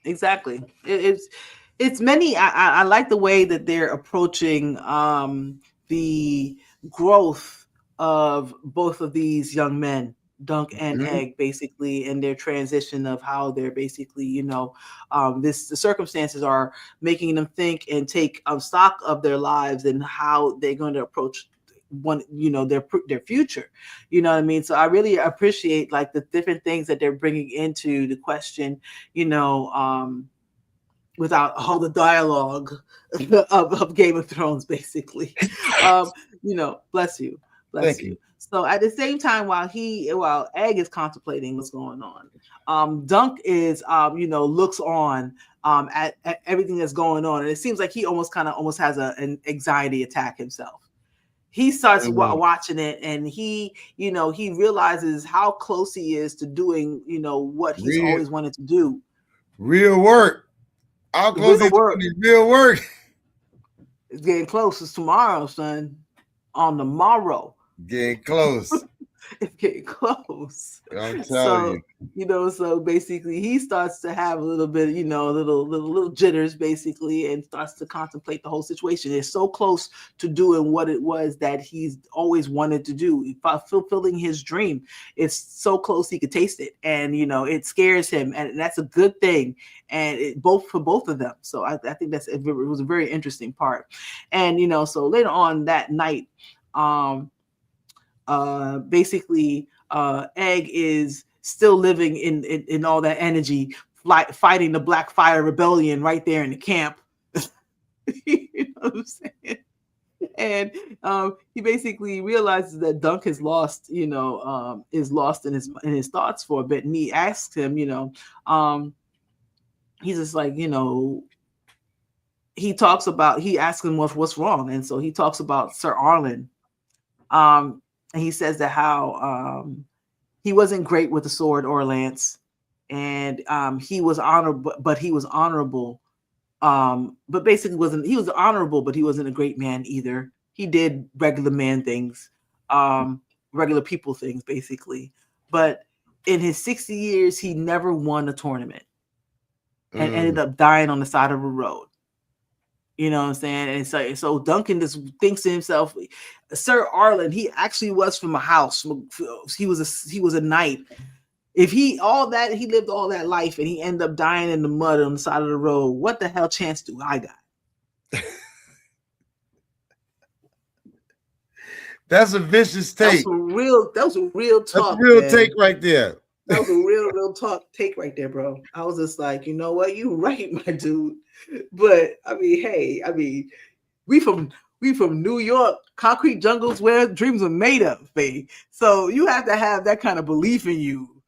Exactly. It's many. I like the way that they're approaching the growth of both of these young men, Dunk and Egg, basically, and their transition of how they're basically, the circumstances are making them think and take stock of their lives and how they're going to approach their future. You know what I mean? So I really appreciate like the different things that they're bringing into the question, without all the dialogue of Game of Thrones, basically. Bless you. Bless you. So at the same time, while Egg is contemplating what's going on, Dunk is, looks on at everything that's going on. And it seems like he almost has an anxiety attack himself. He starts watching it, and he realizes how close he is to doing, what he's always wanted to do. Real work. How close is real work? It's getting close. It's tomorrow, son. On the morrow. Getting close. It's getting close. I'm telling you. So basically he starts to have a little bit, little jitters, basically, and starts to contemplate the whole situation. It's so close to doing what it was that he's always wanted to do, fulfilling his dream. It's so close he could taste it. And, it scares him. And that's a good thing. And for both of them. So I think it was a very interesting part. And, so later on that night, basically Egg is still living in all that energy, fighting the Black Fire Rebellion right there in the camp. You know what I'm saying? And he basically realizes that Dunk has lost, is lost in his thoughts for a bit. And he asks him, he's just like, he asks him what's wrong. And so he talks about Sir Arlen. And he says that how he wasn't great with the sword or lance, and he was honorable, but he was honorable. But basically he was honorable, but he wasn't a great man either. He did regular man things, regular people things, basically. But in his 60 years, he never won a tournament and ended up dying on the side of a road. You know what I'm saying? And so Duncan just thinks to himself, Sir Arlen, he actually was from a house. He was a knight. If he lived all that life and he ended up dying in the mud on the side of the road, what the hell chance do I got? That's a vicious take. That was a real talk. That's a real take right there. That was a real take right there, bro. I was just like, you know what? You right, my dude. But we from New York, concrete jungles where dreams are made of, babe. So you have to have that kind of belief in you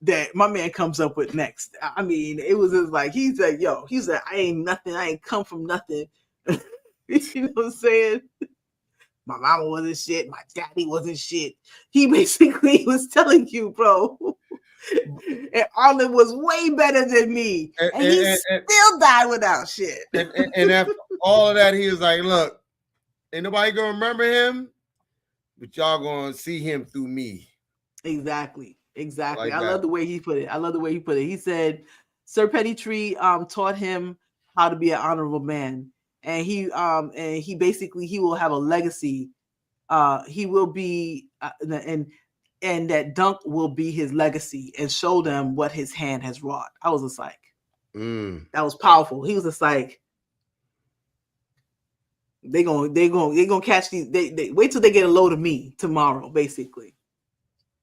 that my man comes up with next. I mean, it was just like he's like, I ain't nothing, I ain't come from nothing. You know what I'm saying? My mama wasn't shit, my daddy wasn't shit. He basically was telling you, bro. And Arlen was way better than me, and he still died without shit. And after all of that, he was like, "Look, Ain't nobody gonna remember him, but y'all gonna see him through me. Exactly. Like I that. love the way he put it. He said Sir Pettytree taught him how to be an honorable man. And he basically he will have a legacy. He will be and that Dunk will be his legacy and show them what his hand has wrought. I was just like, that was powerful. He was just like, they gonna catch these. They wait till they get a load of me tomorrow, basically.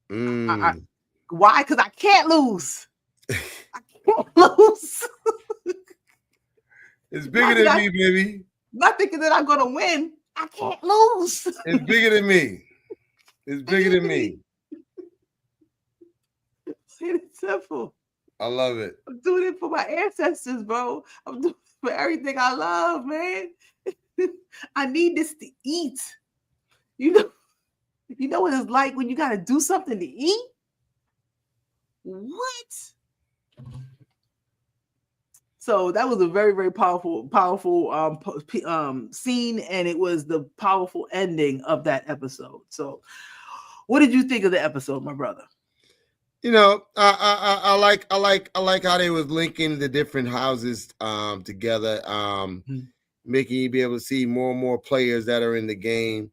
Why? Because I can't lose. I can't lose. It's bigger than me, baby. Not thinking that I'm gonna win. I can't lose. It's bigger than me. It's bigger than me. It's simple. I love it. I'm doing it for my ancestors, bro. I'm doing it for everything I love, man. I need this to eat. You know what it's like when you gotta do something to eat? What? So that was a very, very powerful scene, and it was the powerful ending of that episode. So, what did you think of the episode, my brother? You know, I like how they was linking the different houses together, making you be able to see more and more players that are in the game.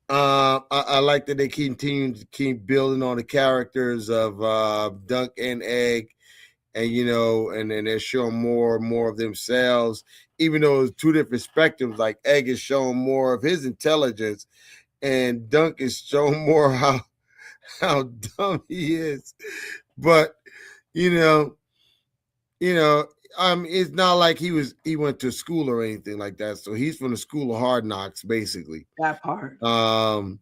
I like that they continue to keep building on the characters of Dunk and Egg, and and then they're showing more and more of themselves, even though it's two different spectrums. Like Egg is showing more of his intelligence, and Dunk is showing more how dumb he is. But it's not like he went to school or anything like that. So he's from the school of hard knocks, basically. That part. And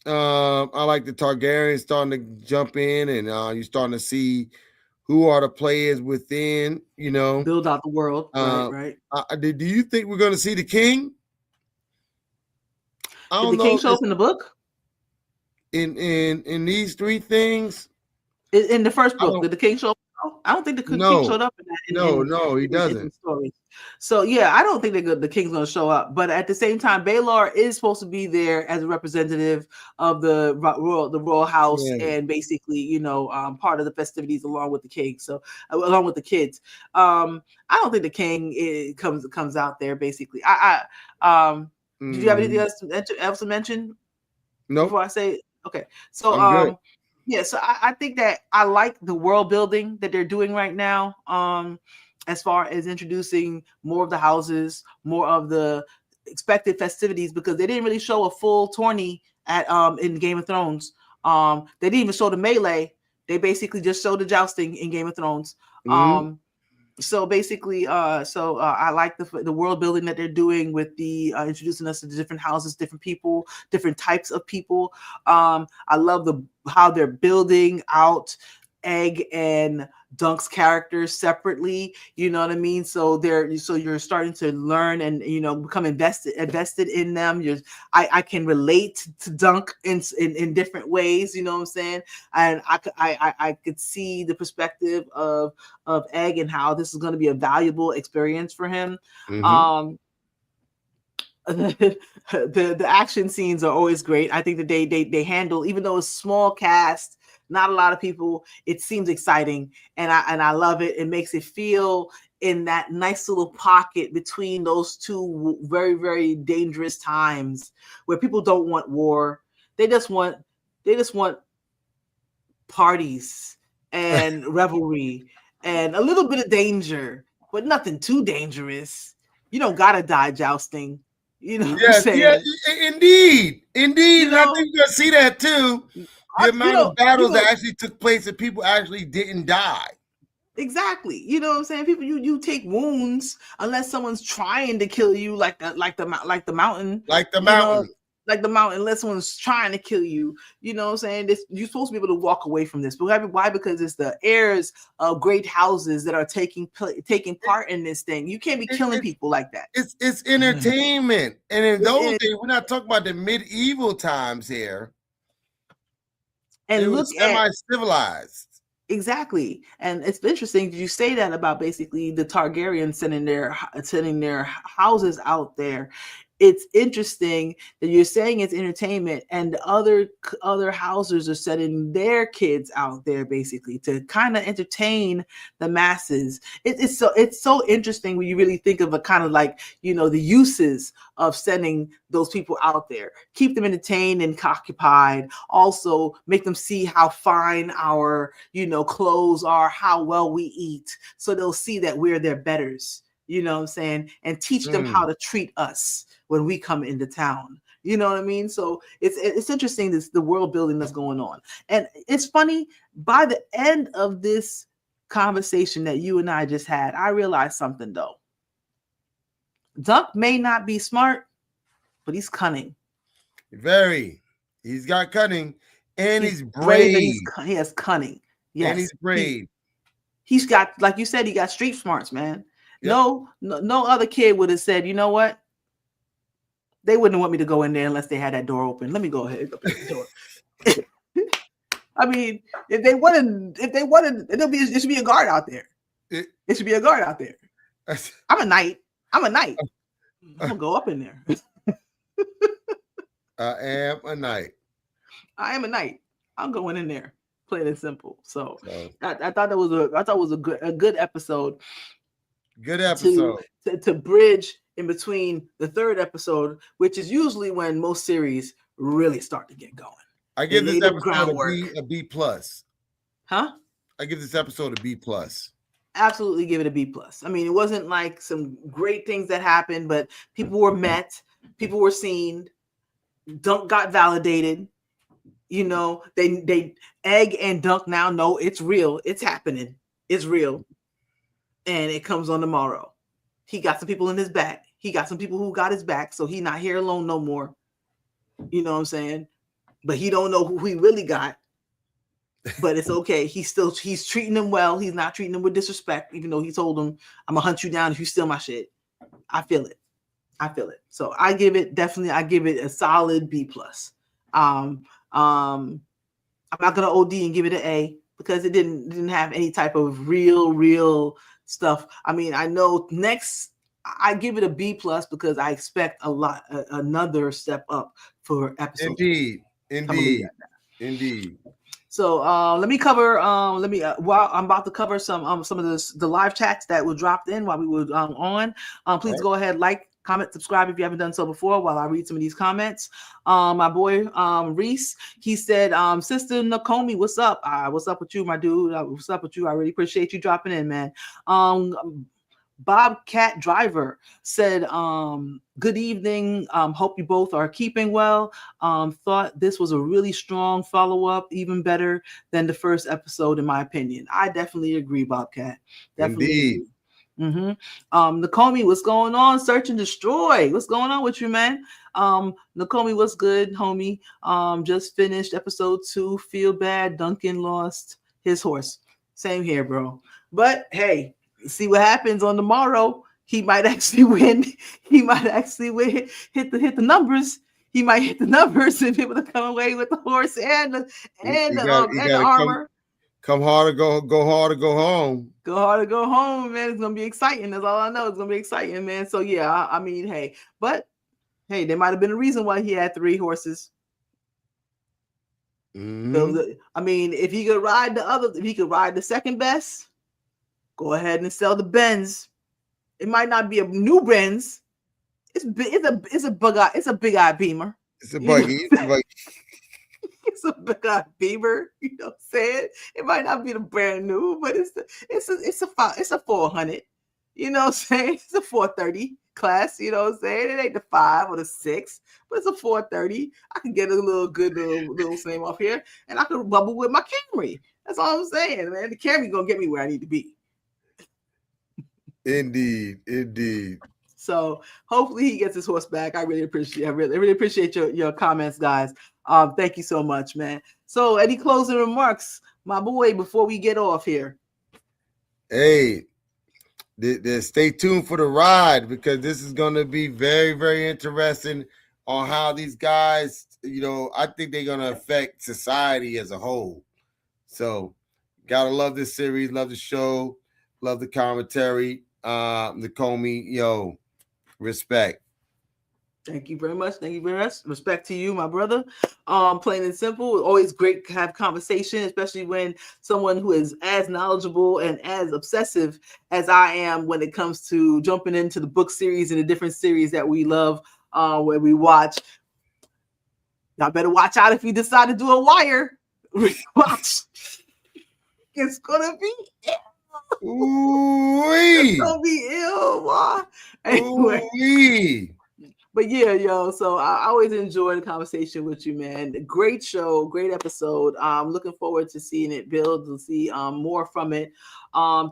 I like the Targaryens starting to jump in, and you're starting to see who are the players within. Build out the world. Right. Do you think we're going to see the king? Did the king show up in the book? In these three things? In the first book, did the king show up? I don't think the king showed up in that. No, he doesn't. So yeah, I don't think the king's going to show up. But at the same time, Baelor is supposed to be there as a representative of the royal house, and basically, part of the festivities along with the king. So along with the kids, I don't think the king comes out there. Basically, did you have anything else to mention? No. Before I say okay, so yeah, so I think that I like the world building that they're doing right now. As far as introducing more of the houses, more of the expected festivities, because they didn't really show a full tourney at in Game of Thrones. They didn't even show the melee. They basically just showed the jousting in Game of Thrones. So basically, I like the world building that they're doing with the introducing us to the different houses, different people, different types of people. I love how they're building out Egg and Dunk's characters separately. You know what I mean? So you're starting to learn and become invested in them. I can relate to Dunk in different ways. You know what I'm saying? And I could see the perspective of Egg and how this is going to be a valuable experience for him. The action scenes are always great. I think that they handle, even though it's small cast, not a lot of people, it seems exciting, and I love it. It makes it feel in that nice little pocket between those two very, very dangerous times where people don't want war. They just want parties and revelry and a little bit of danger, but nothing too dangerous. You don't gotta die jousting. You know what I'm saying? Yeah, indeed. I think you're gonna see that too. The amount of battles that actually took place and people actually didn't die. Exactly. You know what I'm saying? People, you take wounds unless someone's trying to kill you, like the mountain. Like the mountain. Like the mountain, unless someone's trying to kill you. You know what I'm saying? You're supposed to be able to walk away from this. But why? Because it's the heirs of great houses that are taking part in this thing. You can't be killing people like that. It's entertainment. And in those days, we're not talking about the medieval times here. And it was semi-civilized. Exactly. And it's interesting you say that about basically the Targaryens sending their houses out there. It's interesting that you're saying it's entertainment, and the other houses are sending their kids out there basically to kind of entertain the masses. It's so interesting when you really think of a kind of like, you know, the uses of sending those people out there. Keep them entertained and occupied. Also make them see how fine our, you know, clothes are, how well we eat, so they'll see that we're their betters. You know what I'm saying? And teach them how to treat us when we come into town. You know what I mean? So it's interesting, this the world building that's going on. And it's funny, by the end of this conversation that you and I just had, I realized something though. Dunk may not be smart, but he's cunning. Very. He's got cunning, and he's brave. brave. He has cunning. Yes. And he's brave. He's got, like you said, he got street smarts, man. Yep. No other kid would have said, you know what? They wouldn't want me to go in there unless they had that door open. Let me go ahead and open the door. I mean, if they wanted, it should be a guard out there. It should be a guard out there. I'm a knight. I'm gonna go up in there. I am a knight. I'm going in there. Plain and simple. So I thought it was a good episode. Good episode to bridge in between the third episode, which is usually when most series really start to get going. I give this episode a B plus. Huh? I give this episode a B plus. Absolutely give it a B plus. I mean, it wasn't like some great things that happened, but people were met, people were seen, Dunk got validated. You know, they Egg and Dunk now know it's real, it's happening, it's real. And it comes on tomorrow. He got some people in his back. He got some people who got his back, so he's not here alone no more. You know what I'm saying? But he don't know who he really got. But it's okay. He's treating them well. He's not treating them with disrespect, even though he told them, "I'm gonna hunt you down if you steal my shit." I feel it. So I give it a solid B plus. I'm not gonna OD and give it an A because it didn't have any type of real stuff. I mean, I know next I give it a B plus because I expect another step up for episode. Indeed. So let me cover. While I'm about to cover some of the live chats that were dropped in while we were on. Please go ahead, like, comment, subscribe if you haven't done so before. While I read some of these comments, my boy Reese, he said, "Sister Nakomi, what's up? What's up with you, my dude? What's up with you? I really appreciate you dropping in, man." Bobcat Driver said, "Good evening. Hope you both are keeping well. Thought this was a really strong follow-up, even better than the first episode, in my opinion." I definitely agree, Bobcat. Definitely. Indeed. Nakomi, what's going on? Search and Destroy. What's going on with you, man? Nakomi, what's good, homie? Just finished episode 2. Feel bad. Duncan lost his horse. Same here, bro. But hey, see what happens on tomorrow. He might actually win. He might actually win. Hit the numbers. He might hit the numbers and be able to come away with the horse and the armor. Come hard or go hard or go home. Go hard or go home, man. It's gonna be exciting. That's all I know. It's gonna be exciting, man. So yeah, I mean, hey, there might have been a reason why he had 3 horses. I mean, if he could ride the second best, go ahead and sell the Benz. It might not be a new Benz. It's a big eye Beamer. It's a buggy. It's a big eye Beamer. You know what I'm saying? It might not be the brand new, but it's a 400. You know what I'm saying? It's a 430 class. You know what I'm saying? It ain't the 5 or the 6, but it's a 430. I can get a little same off here, and I can bubble with my Camry. That's all I'm saying, man. The Camry gonna get me where I need to be. Indeed. So hopefully he gets his horse back. I really appreciate your comments, guys. Thank you so much, man. So any closing remarks, my boy, before we get off here? Hey, stay tuned for the ride, because this is going to be very, very interesting on how these guys, I think they're going to affect society as a whole. So Gotta love this series, love the show, love the commentary. Nakomi, yo, respect. Thank you very much. Thank you very much. Respect to you, my brother. Plain and simple. Always great to have conversation, especially when someone who is as knowledgeable and as obsessive as I am when it comes to jumping into the book series and the different series that we love, where we watch. Y'all better watch out if you decide to do a Wire rewatch. It's gonna be ill. It's gonna be ill, boy. Anyway. Ooh-wee. But yeah, yo, so I always enjoy the conversation with you, man. Great show, great episode. Looking forward to seeing it build, to see more from it.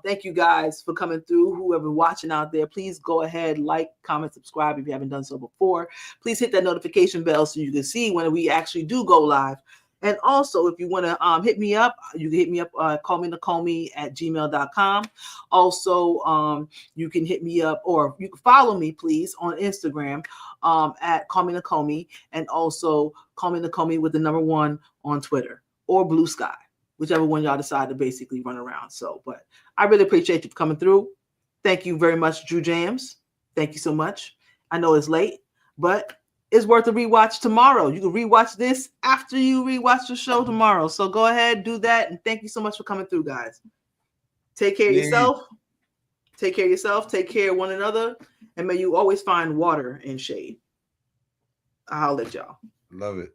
Thank you guys for coming through. Whoever watching out there, please go ahead, like, comment, subscribe if you haven't done so before. Please hit that notification bell so you can see when we actually do go live. And also, if you want to hit me up, you can hit me up, CallMeNakomi at gmail.com. Also, you can hit me up, or you can follow me, please, on Instagram at CallMeNakomi, and also CallMeNakomi with the #1 on Twitter, or Blue Sky, whichever one y'all decide to basically run around. So, but I really appreciate you for coming through. Thank you very much, JueJams. Thank you so much. I know it's late, but it's worth a rewatch tomorrow. You can rewatch this after you rewatch the show tomorrow. So go ahead, do that. And thank you so much for coming through, guys. Take care of yourself. Take care of yourself. Take care of one another. And may you always find water and shade. I'll let y'all. Love it.